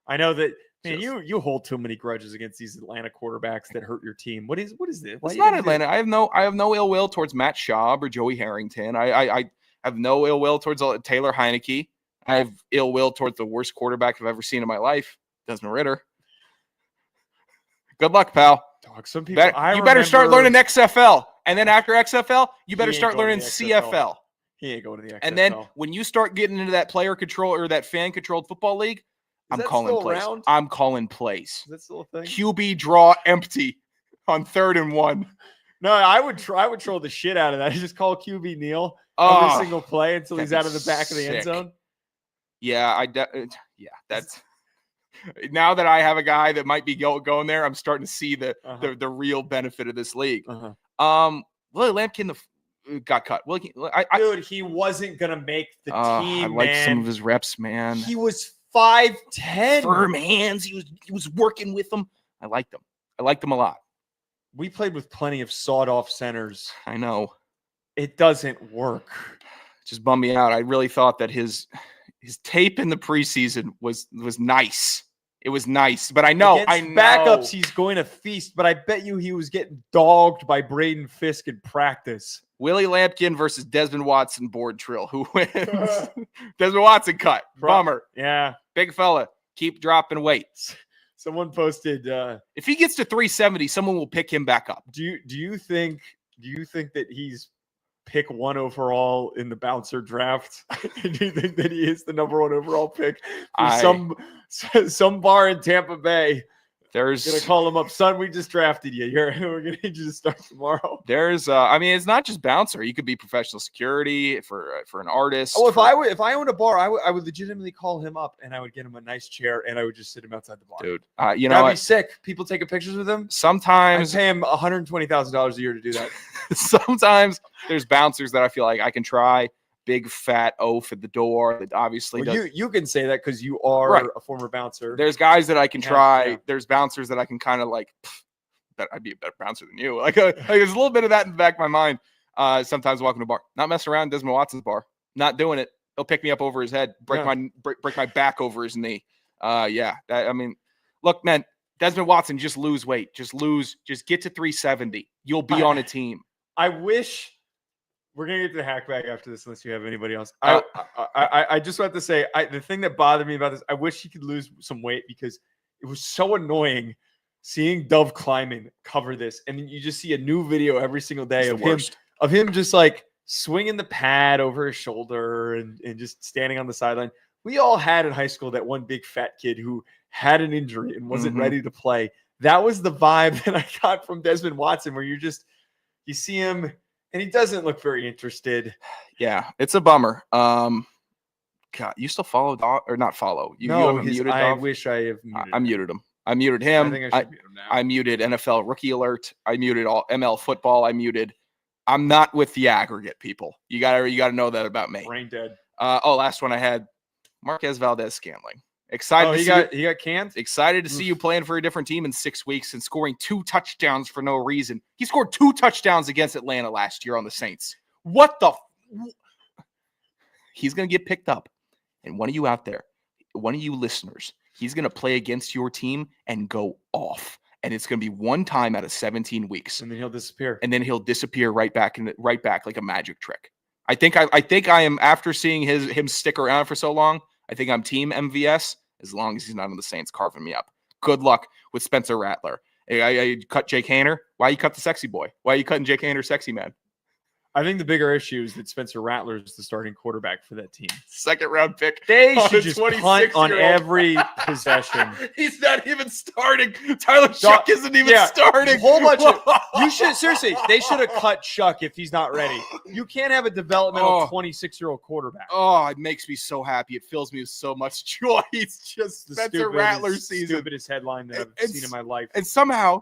I know that. Man, you hold too many grudges against these Atlanta quarterbacks that hurt your team. What is this? It's not Atlanta. I have no ill will towards Matt Schaub or Joey Harrington. I have no ill will towards Taylor Heineke. I have ill will towards the worst quarterback I've ever seen in my life, Desmond Ridder. Good luck, pal. Some people. You better start learning XFL, and then after XFL, you better start learning CFL. He ain't going to the XFL. And then when you start getting into that player control or that fan controlled football league. I'm calling plays. I'm calling plays. Is that still a thing? QB draw empty on 3rd and 1. No, I would troll the shit out of that. Just call QB kneel every single play until he's out of the back of the end zone. Yeah, that's now that I have a guy that might be going there, I'm starting to see the real benefit of this league. Willie Lampkin got cut. Dude, he wasn't gonna make the team. I like some of his reps, man. He was 5'10", firm hands. He was working with them. I liked him. I liked him a lot. We played with plenty of sawed-off centers. I know. It doesn't work. Just bummed me out. I really thought that his tape in the preseason was nice. It was nice, but I know backups he's going to feast. But I bet you he was getting dogged by Braden Fisk in practice. Willie Lampkin versus Desmond Watson board trill. Who wins? Desmond Watson cut. Bummer. Yeah. Big fella. Keep dropping weight. Someone posted if he gets to 370, someone will pick him back up. Do you think that he's pick 1 overall in the bouncer draft? Do you think that he is the number 1 overall pick for some bar in Tampa Bay? There's gonna call him up, son. We just drafted you. We're gonna need you to start tomorrow. There's it's not just bouncer. You could be professional security for an artist. Oh, if I owned a bar, I would legitimately call him up and I would get him a nice chair and I would just sit him outside the bar. Dude, that'd be sick. People taking pictures with him. Sometimes I pay him $120,000 a year to do that. Sometimes there's bouncers that I feel like I can try. Big fat oaf at the door that obviously you can say that because you are a former bouncer. There's guys that I can try. Yeah. There's bouncers that I can kind of like, that I'd be a better bouncer than you. Like there's a little bit of that in the back of my mind. Sometimes walking to a bar, not messing around Desmond Watson's bar, not doing it. He'll pick me up over his head, break my back over his knee. Look, man, Desmond Watson, just lose weight. Just get to 370. You'll be on a team. I wish we're going to get to the hackback after this, unless you have anybody else. I just want to say, the thing that bothered me about this, I wish he could lose some weight because it was so annoying seeing Dove Kleiman cover this. And you just see a new video every single day of him just like swinging the pad over his shoulder and just standing on the sideline. We all had in high school that one big fat kid who had an injury and wasn't ready to play. That was the vibe that I got from Desmond Watson, where you see him and he doesn't look very interested. Yeah, it's a bummer. God, you still follow Dog or not follow? You haven't muted I Dog? wish I have muted I muted him. I muted him. I think I should mute him now. I muted NFL Rookie Alert. I muted all ML Football. I'm not with the aggregate people. You gotta know that about me. Brain dead. Last one I had Marquez Valdez-Scantling. Excited. He got canned. Excited to see you playing for a different team in 6 weeks and scoring 2 touchdowns for no reason. He scored 2 touchdowns against Atlanta last year on the Saints. What the? He's gonna get picked up, and one of you out there, one of you listeners, he's gonna play against your team and go off. And it's going to be one time out of 17 weeks. And then he'll disappear. And then he'll disappear right back like a magic trick. I think I am, after seeing him stick around for so long, I think I'm team MVS as long as he's not on the Saints carving me up. Good luck with Spencer Rattler. I cut Jake Haener. Why you cut the sexy boy? Why are you cutting Jake Haener sexy man? I think the bigger issue is that Spencer Rattler is the starting quarterback for that team. 2nd round pick. They should just punt on every possession. He's not even starting. Tyler Shuck isn't even starting. A whole bunch of you should seriously. They should have cut Shuck if he's not ready. You can't have a developmental 26-year-old quarterback. Oh, it makes me so happy. It fills me with so much joy. It's just Spencer Rattler's season. Stupidest headline that I've seen in my life. And somehow,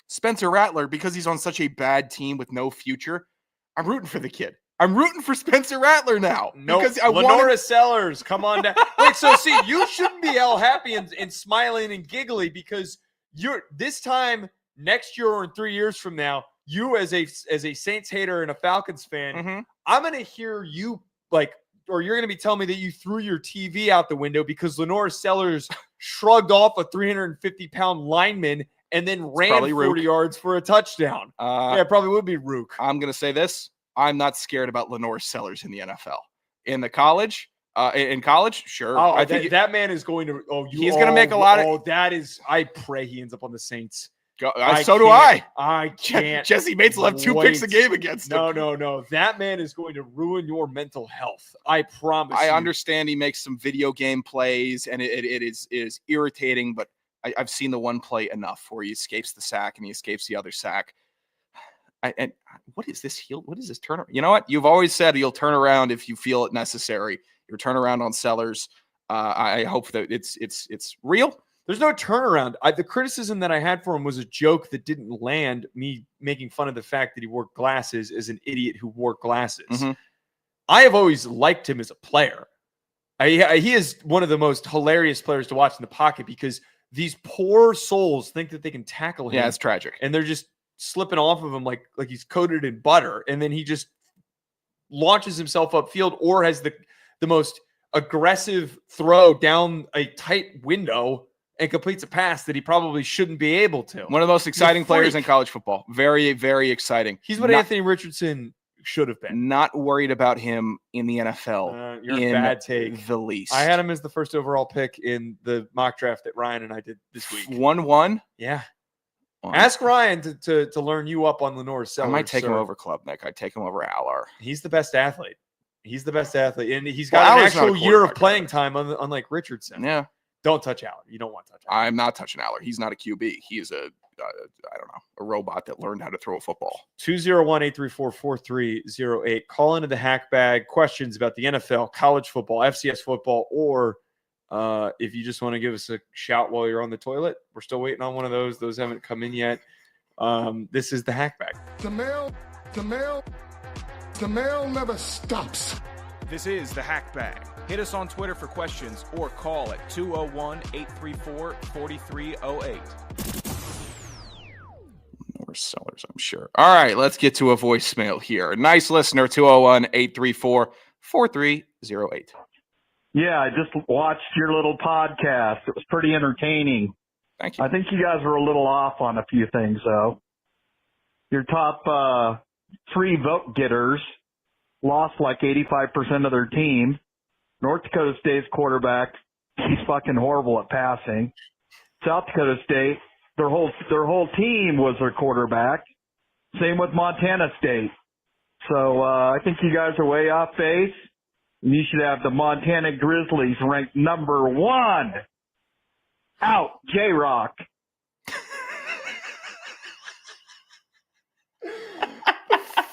Spencer Rattler, because he's on such a bad team with no future, I'm rooting for the kid. I'm rooting for Spencer Rattler now. No, because Lenora Sellers, come on down. Wait, so see, you shouldn't be all happy and smiling and giggly because you're this time next year or in 3 years from now, you as a Saints hater and a Falcons fan, I'm gonna hear you or you're gonna be telling me that you threw your TV out the window because Lenora Sellers shrugged off a 350-pound lineman and then ran 40 yards for a touchdown. It probably would be Rook. I'm going to say this. I'm not scared about Lenore Sellers in the NFL. In college, sure. I think that man is going to he's going to make a lot of I pray he ends up on the Saints. So do I. I can't. Jesse Bates will have 2 picks a game against him. No. That man is going to ruin your mental health. I promise you. I understand he makes some video game plays and it is irritating, but I've seen the one play enough where he escapes the sack and he escapes the other sack. And what is this heel? What is this turnaround? You know what? You've always said you'll turn around if you feel it necessary. Your turnaround on Sellers. I hope that it's real. There's no turnaround. The criticism that I had for him was a joke that didn't land, me making fun of the fact that he wore glasses as an idiot who wore glasses. I have always liked him as a player. He is one of the most hilarious players to watch in the pocket because these poor souls think that they can tackle him. Yeah, it's tragic. And they're just slipping off of him like he's coated in butter. And then he just launches himself upfield or has the most aggressive throw down a tight window and completes a pass that he probably shouldn't be able to. One of the most exciting players in college football. Very, very exciting. He's what Anthony Richardson should have been. Not worried about him in the NFL. You're a bad take. The least. I had him as the first overall pick in the mock draft that Ryan and I did this week. 1-1? Yeah. Ask Ryan to learn you up on Lenore Sellers. I might take him over Klubnik. I'd take him over Aller. He's the best athlete. And he's got an actual year of playing time, unlike Richardson. Yeah. Don't touch Aller. You don't want to touch Aller. I'm not touching Aller. He's not a QB. He is a robot that learned how to throw a football. 201-834-4308. Call into the hack bag. Questions about the NFL, college football, FCS football, or if you just want to give us a shout while you're on the toilet. We're still waiting on one of those. Those haven't come in yet. This is the hack bag. The mail never stops. This is the Hack Bag. Hit us on Twitter for questions or call at 201-834-4308. More sellers, I'm sure. All right, let's get to a voicemail here. A nice listener, 201-834-4308. Yeah, I just watched your little podcast. It was pretty entertaining. Thank you. I think you guys are a little off on a few things, though. Your top 3 vote getters lost like 85% of their team. North Dakota State's quarterback, he's fucking horrible at passing. South Dakota State, their whole team was their quarterback. Same with Montana State. So I think you guys are way off base. You should have the Montana Grizzlies ranked number 1. Out, J-Rock.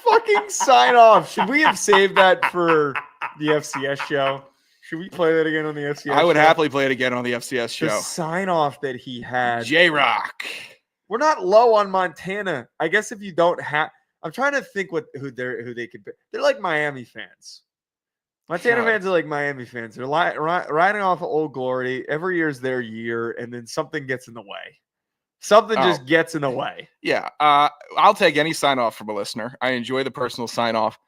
Fucking sign off. Should we have saved that for the FCS show? Should we play that again on the FCS I would show? happily play it again on the FCS show. The sign off that he had. J-Rock. We're not low on Montana. I guess if you don't have, I'm trying to think who they could be. They're like Miami fans. Montana fans are like Miami fans. They're riding off of Old Glory. Every year's their year, and then something gets in the way. Something just gets in the way. Yeah. I'll take any sign off from a listener. I enjoy the personal sign off.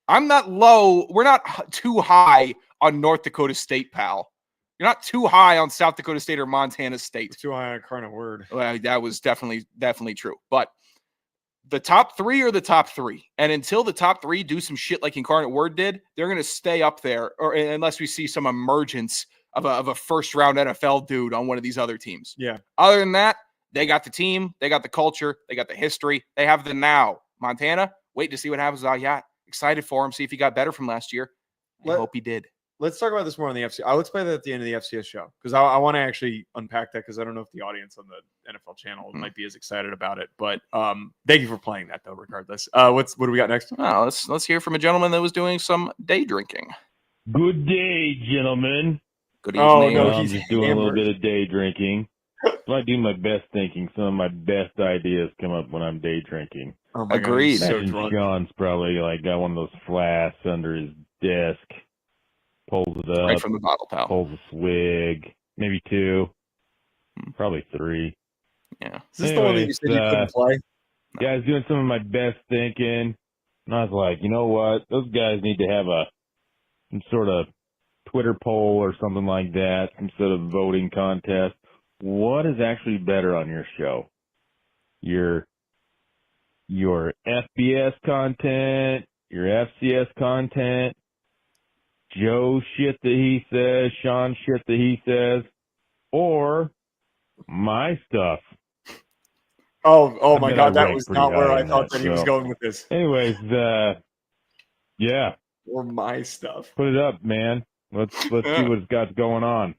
I'm not low. We're not too high on North Dakota State, pal. You're not too high on South Dakota State or Montana State. It's too high on Incarnate Word. Well, that was definitely true. But the top 3 are the top 3. And until the top 3 do some shit like Incarnate Word did, they're going to stay up there, or unless we see some emergence of a first-round NFL dude on one of these other teams. Yeah. Other than that, they got the team, they got the culture, they got the history, they have the now. Montana, wait to see what happens with Ayat. Excited for him, see if he got better from last year. I hope he did. Let's talk about this more on the FCS. Let's play that at the end of the FCS show because I want to actually unpack that because I don't know if the audience on the NFL channel might be as excited about it. But thank you for playing that though. Regardless, what do we got next? Oh, let's hear from a gentleman that was doing some day drinking. Good day, gentlemen. Good evening. Oh no, I'm just doing a little bit of day drinking. When I do my best thinking, some of my best ideas come up when I'm day drinking. Oh my Agreed. God, Imagine Sean's probably like got one of those flasks under his desk, pulls it up, Right from the bottle, pal. pulls a swig, maybe 2, probably 3. Yeah. Is this the one that you said you couldn't play? Yeah, I was doing some of my best thinking, and I was like, you know what? Those guys need to have some sort of Twitter poll or something like that, some sort of voting contest. What is actually better on your show? Your FBS content, your FCS content, Joe shit that he says, Sean shit that he says, or my stuff. Oh my God, that rank was pretty not where high I on thought that, that he was so. going with this. Anyways, yeah, Or my stuff. put it up, man. Let's see what it's got going on.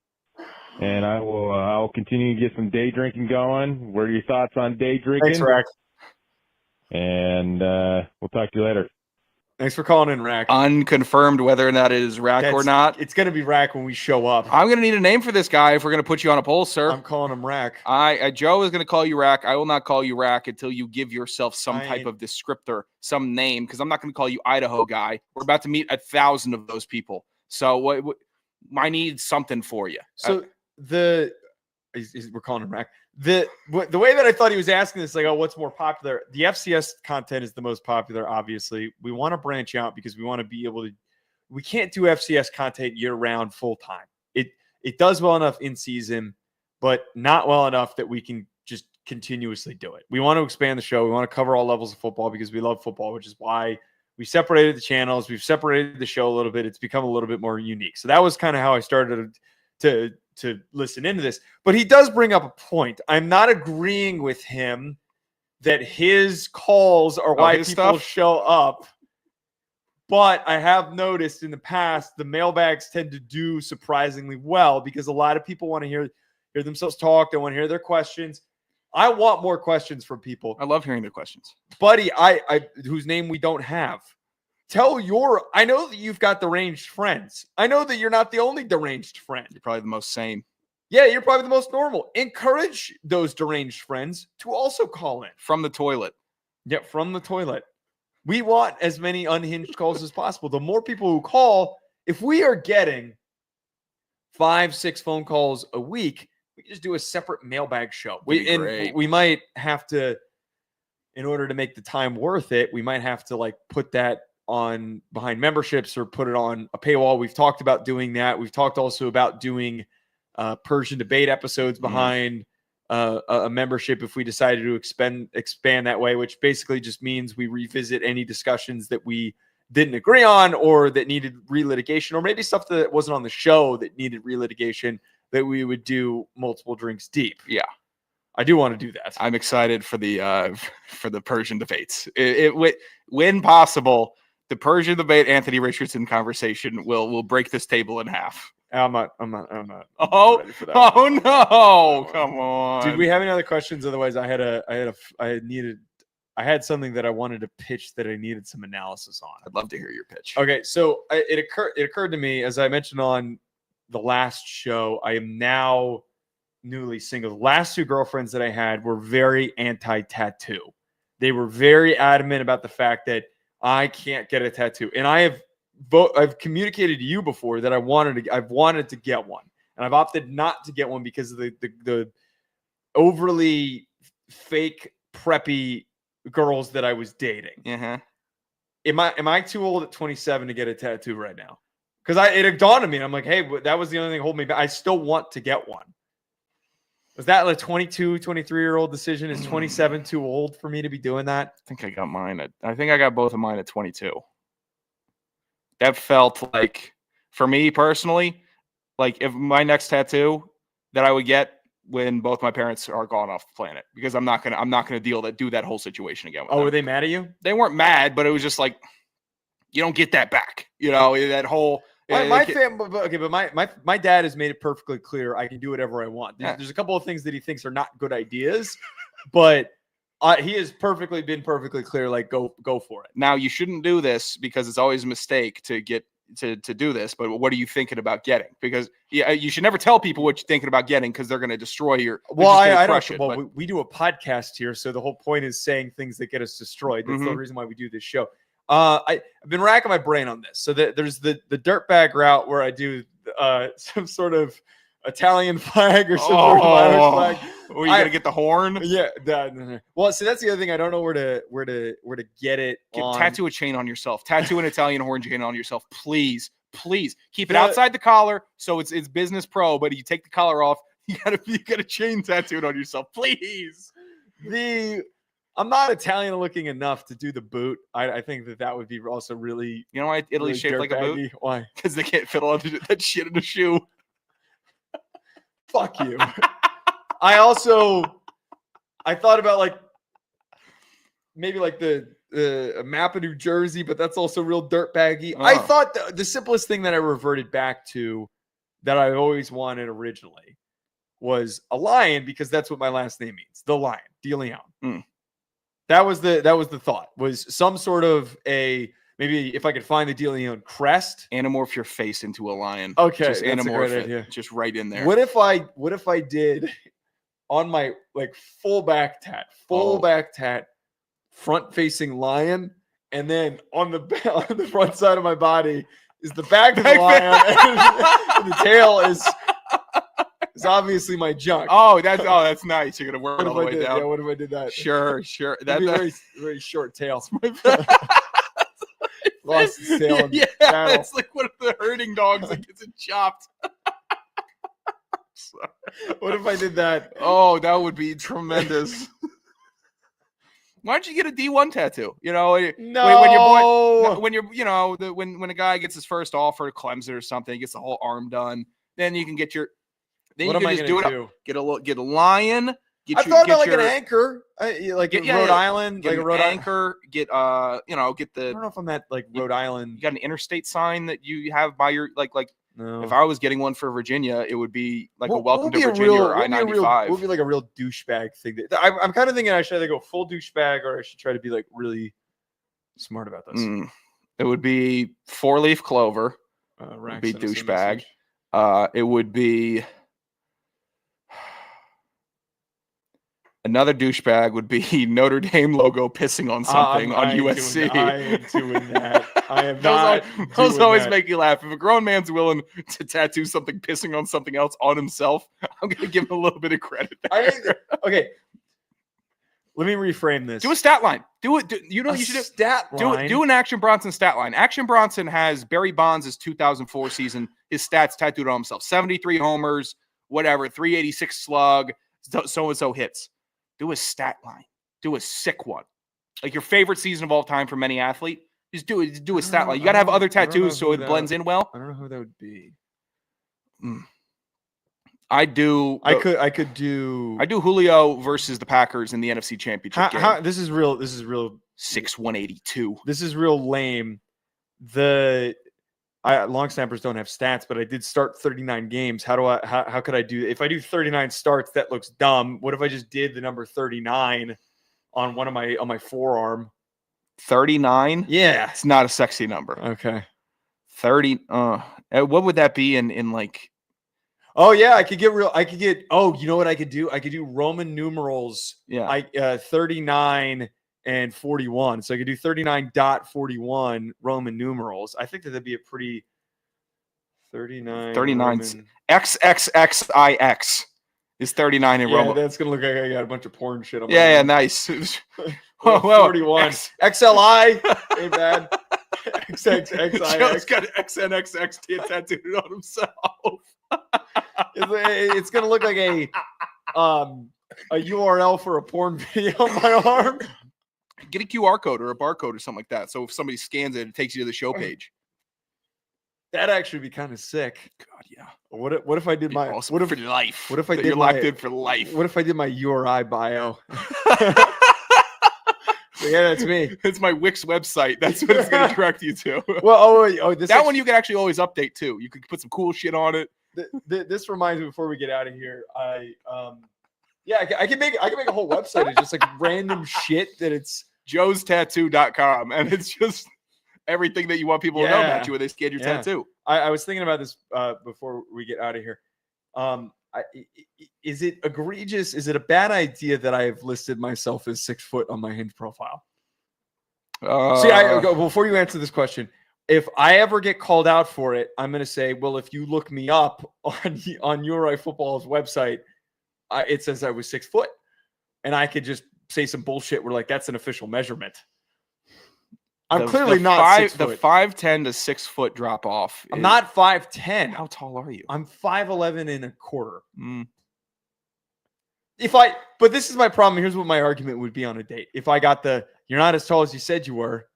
And I'll continue to get some day drinking going. What are your thoughts on day drinking? Thanks, Rack. And we'll talk to you later. Thanks for calling in, Rack. Unconfirmed whether or not it is Rack or not. It's going to be Rack when we show up. I'm going to need a name for this guy if we're going to put you on a poll, sir. I'm calling him Rack. Joe is going to call you Rack. I will not call you Rack until you give yourself some I type ain't- of descriptor, some name, because I'm not going to call you Idaho guy. We're about to meet 1,000 of those people. So I need something for you. So we're calling him Rack. The way that I thought he was asking this, like, oh, what's more popular? The FCS content is the most popular, obviously. We want to branch out because we want to be able to. We can't do FCS content year round, full time. It does well enough in season, but not well enough that we can just continuously do it. We want to expand the show. We want to cover all levels of football because we love football, which is why we separated the channels. We've separated the show a little bit. It's become a little bit more unique. So that was kind of how I started to listen into this. But he does bring up a point. I'm not agreeing with him that his calls are why people show up. But I have noticed in the past, the mailbags tend to do surprisingly well because a lot of people want to hear themselves talk. They want to hear their questions. I want more questions from people. I love hearing their questions. Buddy, I whose name we don't have. I know that you've got deranged friends. I know that you're not the only deranged friend. You're probably the most sane. Yeah, you're probably the most normal. Encourage those deranged friends to also call in. From the toilet. Yeah, from the toilet. We want as many unhinged calls as possible. The more people who call, if we are getting 5-6 phone calls a week, we can just do a separate mailbag show. We might have to, in order to make the time worth it, we might have to like put that on behind memberships or put it on a paywall. We've talked about doing that. We've talked also about doing Persian debate episodes behind a membership if we decided to expand that way, which basically just means we revisit any discussions that we didn't agree on or that needed relitigation, or maybe stuff that wasn't on the show that needed relitigation, that we would do multiple drinks deep. Yeah. I do want to do that. I'm excited for the Persian debates. When possible, the Persian debate Anthony Richardson conversation will break this table in half. I'm not Oh, ready for that. oh no! Come on. Did we have any other questions? Otherwise, I had something that I wanted to pitch that I needed some analysis on. I'd love to hear your pitch. Okay, so it occurred to me, as I mentioned on the last show, I am now newly single. The last two girlfriends that I had were very anti-tattoo. They were very adamant about the fact that I can't get a tattoo, and I've communicated to you before that I've wanted to get one, and I've opted not to get one because of the overly fake preppy girls that I was dating. Uh-huh. Am I too old at 27 to get a tattoo right now? Because it dawned on me, and I'm like, hey, that was the only thing holding me back. I still want to get one. Was that like 22, 23-year-old decision? Is 27 too old for me to be doing that? I think I got mine I think I got both of mine at 22. That felt like, for me personally, like if my next tattoo that I would get when both my parents are gone off the planet, because I'm not gonna do that whole situation again. Were they mad at you? They weren't mad, but it was just like, you don't get that back. You know, that whole. My dad has made it perfectly clear I can do whatever I want. There's a couple of things that he thinks are not good ideas, but he has been perfectly clear. Like, go for it. Now, you shouldn't do this because it's always a mistake to get to do this. But what are you thinking about getting? Because you should never tell people what you're thinking about getting, because they're going to destroy your. Well, I don't. Well, we do a podcast here, so the whole point is saying things that get us destroyed. That's the reason why we do this show. I've been racking my brain on this. So there's the dirtbag route where I do some sort of Italian flag or some sort of Irish flag. Are you gonna get the horn? Yeah. Well, so that's the other thing. I don't know where to get it. Tattoo a chain on yourself. Tattoo an Italian horn chain on yourself, please. Keep it outside the collar so it's business pro. But you take the collar off, you got a chain tattooed on yourself, please. I'm not Italian looking enough to do the boot. I think that would be also really. You know why Italy's shaped like a boot? Why? Because they can't fit all that shit in a shoe. Fuck you. I thought about like maybe like a map of New Jersey, but that's also real dirtbaggy. I thought the simplest thing that I reverted back to that I always wanted originally was a lion, because that's what my last name means. The Lion, DeLeone. That was the thought, was some sort of maybe if I could find the DeLeone crest. Anamorph your face into a lion. Okay, just that's anamorph a great it, idea. just right in there. What if I did on my like full back tat, front facing lion, and then on the front side of my body is the back of the lion, and the tail is obviously my junk. That's nice. You're gonna work it all the way down. Yeah, what if I did that? Sure. That'd be a very, very short tail. Lost its tail. Yeah, it's like one of the herding dogs that gets it chopped. What if I did that? Oh, that would be tremendous. Why don't you get a D1 tattoo? You know, when a guy gets his first offer to Clemson or something, gets the whole arm done, then you can get your. Then what you am can I just do? Get a lion. I thought about like an anchor, like Rhode Island, like a Rhode anchor. Get the. I don't know if I'm at like Rhode Island. You got an interstate sign that you have by your like. No. If I was getting one for Virginia, it would be like a welcome to Virginia or I-95. It would be like a real douchebag thing. I'm kind of thinking I should either go full douchebag or I should try to be like really smart about this. It would be 4-leaf clover. Would be douchebag. It would be another douchebag would be Notre Dame logo pissing on something on USC. I am doing that. I am not. Those always make you laugh. If a grown man's willing to tattoo something pissing on something else on himself, I'm going to give him a little bit of credit there. Okay. Let me reframe this. Do a stat line. You should stat line. Do an Action Bronson stat line. Action Bronson has Barry Bonds' 2004 season, his stats tattooed on himself. 73 homers, whatever, 386 slug, so-and-so hits. Do a stat line. Do a sick one. Like your favorite season of all time for many athlete. Just do a stat line. You got to have other tattoos so it blends in well. I don't know who that would be. I could do Julio versus the Packers in the NFC Championship game. This is real 6'182". This is real lame. Long snappers don't have stats, but I did start 39 games. How could I do, if I do 39 starts, that looks dumb. What if I just did the number 39 on on my forearm? 39? Yeah. It's not a sexy number. Okay. 30. What would that be in like? Oh yeah, you know what I could do? I could do Roman numerals. Yeah. 39 and 41. So I could do 39.41 Roman numerals. I think that'd be a pretty 39. 39. Roman... XXXIX is 39 in Roman. That's gonna look like I got a bunch of porn shit on my Yeah, nice. 41. XLI. Ain't bad. XXXIX. Joe's got an XNXX tattooed on himself. It's gonna look like a URL for a porn video on my arm. Get a QR code or a barcode or something like that. So if somebody scans it, it takes you to the show page. That'd actually be kind of sick. God, yeah. What if I did my awesome for life? What if I did you're locked in for life? What if I did my URI bio? So yeah, that's me. It's my Wix website. That's what it's going to direct you to. Well, one you can actually always update too. You could put some cool shit on it. This reminds me, before we get out of here, I can make a whole website of just like random shit that it's joestattoo.com, and it's just everything that you want people to know about you when they scan your tattoo. I was thinking about this before we get out of here. Is it egregious? Is it a bad idea that I have listed myself as 6 foot on my Hinge profile? Before you answer this question, if I ever get called out for it, I'm going to say, well, if you look me up on URI Football's website, it says I was 6 foot, and I could just say some bullshit where like that's an official measurement. I'm clearly not 6 foot. The 5'10" to 6 foot drop off. I'm not 5'10". How tall are you? I'm 5'11 and a quarter. But this is my problem. Here's what my argument would be on a date. If I got you're not as tall as you said you were.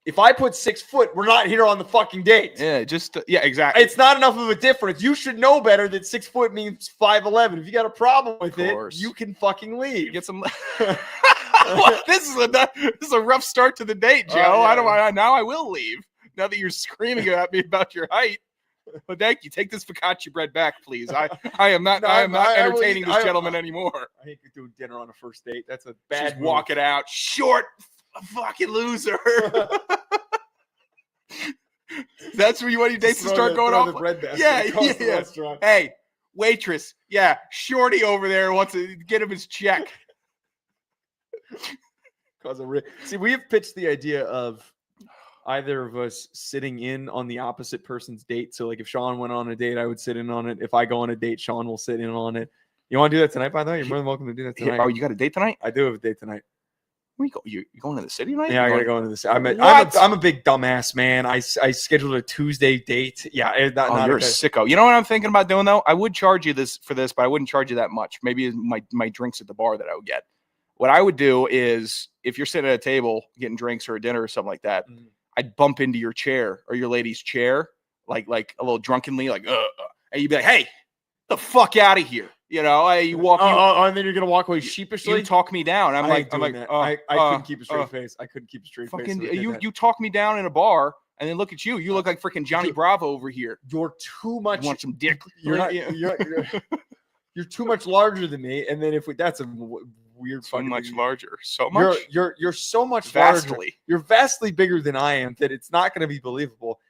If I put 6 foot, we're not here on the fucking date. Yeah, exactly. It's not enough of a difference. You should know better that 6 foot means 5'11". If you got a problem with it, you can fucking leave. Get some. This is a rough start to the date, Joe. Now I will leave. Now that you're screaming at me about your height. But thank you. Take this focaccia bread back, please. I am not entertaining this gentleman anymore. I hate doing dinner on a first date. That's a bad Just walk it out. Short fucking loser. That's where you want your dates to start going off. Yeah. Hey, waitress. Yeah, shorty over there wants to get him his check. See, we have pitched the idea of either of us sitting in on the opposite person's date. So, like, if Sean went on a date, I would sit in on it. If I go on a date, Sean will sit in on it. You want to do that tonight, by the way? You're more than welcome to do that tonight. Oh, you got a date tonight? I do have a date tonight. Where you go? You going to the city tonight? Yeah, I gotta go into the city. I'm a big dumbass, man. I scheduled a Tuesday date. Yeah, you're a sicko. You know what I'm thinking about doing though? I would charge you for this, but I wouldn't charge you that much. Maybe my drinks at the bar that I would get. What I would do is, if you're sitting at a table getting drinks or a dinner or something like that, I'd bump into your chair or your lady's chair, like a little drunkenly, and you'd be like, "Hey, the fuck out of here!" You know, you walk. And then you're gonna walk away sheepishly. You talk me down. I couldn't keep a straight face. I couldn't keep a straight face. You talk me down in a bar, and then look at you. You look like freaking Johnny Bravo over here. You're too much. You want some dick? You're too much larger than me. And then that's a weird. So much larger. So much. You're so much vastly larger. You're vastly bigger than I am. That it's not going to be believable.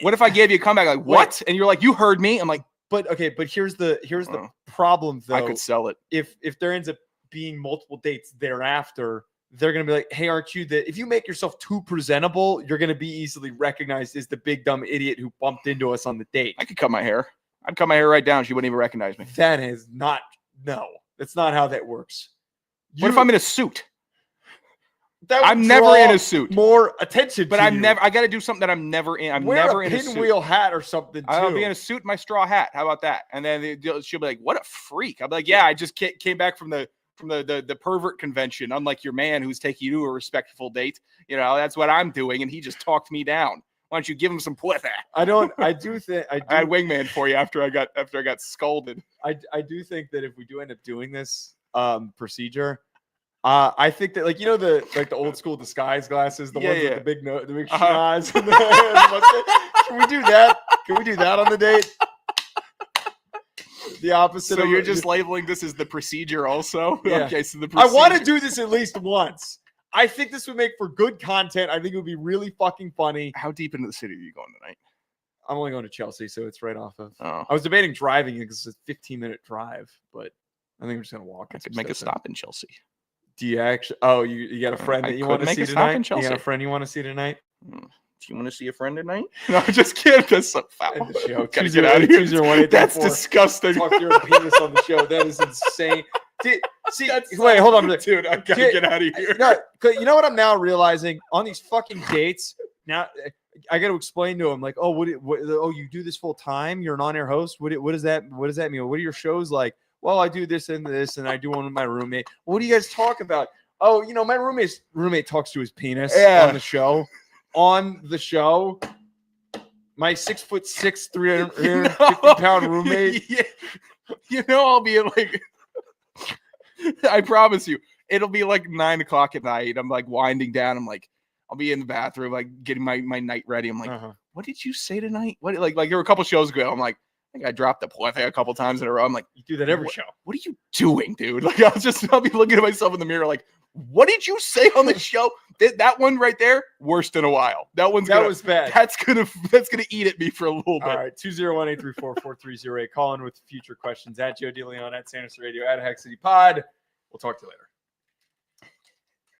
What if I gave you a comeback like what? And you're like, you heard me. I'm like. But here's the problem though. I could sell it. If there ends up being multiple dates thereafter, they're gonna be like, hey, aren't you if you make yourself too presentable, you're gonna be easily recognized as the big dumb idiot who bumped into us on the date. I could cut my hair. I'd cut my hair right down. She wouldn't even recognize me. That's not how that works. What if I'm in a suit? That I'm would never draw in a suit. More attention, But to I'm you. never. I got to do something that I'm never in. I'm Wear never a in a suit. pinwheel hat or something. Too. I'll be in a suit and my straw hat. How about that? And then she'll be like, "What a freak!" I'll be like, "Yeah, I just came back from the pervert convention. Unlike your man who's taking you to a respectful date. You know, that's what I'm doing, and he just talked me down. Why don't you give him some pussy?" I do think I had wingman for you after I got scolded. I do think that if we do end up doing this procedure, I think that the old school disguise glasses, the ones with the big the big schnoz. Can we do that? Can we do that on the date? The opposite. So you're just labeling this as the procedure, also. Yeah. Okay, so the I want to procedure. do this at least once. I think this would make for good content. I think it would be really fucking funny. How deep into the city are you going tonight? I'm only going to Chelsea, so it's right off of. Oh. I was debating driving because it's a 15-minute drive, but I think I'm just gonna walk. I could make a stop in Chelsea. Do you actually? Oh, you got a friend that you want to see tonight? You got a friend you want to see tonight? Do you want to see a friend tonight? No, I'm just kidding. That's so foul. End the show. Gotta get out of here. That's disgusting. Talk your penis on the show. That is insane. Wait, hold on, dude. I gotta get out of here. No, you know what I'm now realizing on these fucking dates. Now I got to explain to him like, oh, you do this full time? You're an on-air host. What does that mean? What are your shows like? Well, I do this and this, and I do one with my roommate. What do you guys talk about? Oh, my roommate talks to his penis on the show. On the show, my 6'6", 350-pound roommate. Yeah. I'll be like, I promise you, it'll be like 9 o'clock at night. I'm like winding down. I'm like, I'll be in the bathroom, like getting my night ready. I'm like, what did you say tonight? What like there were a couple shows ago. I'm like, I think I dropped the point a couple times in a row. I'm like, you do that every show. What are you doing, dude? Like I'll be looking at myself in the mirror, like, what did you say on the show? That one right there, worst in a while. That was bad. That's gonna eat at me for a little bit. All right, 201-834-4308. Call in with future questions at Joe DeLeone, at Sanderson Radio, at Hack City Pod. We'll talk to you later.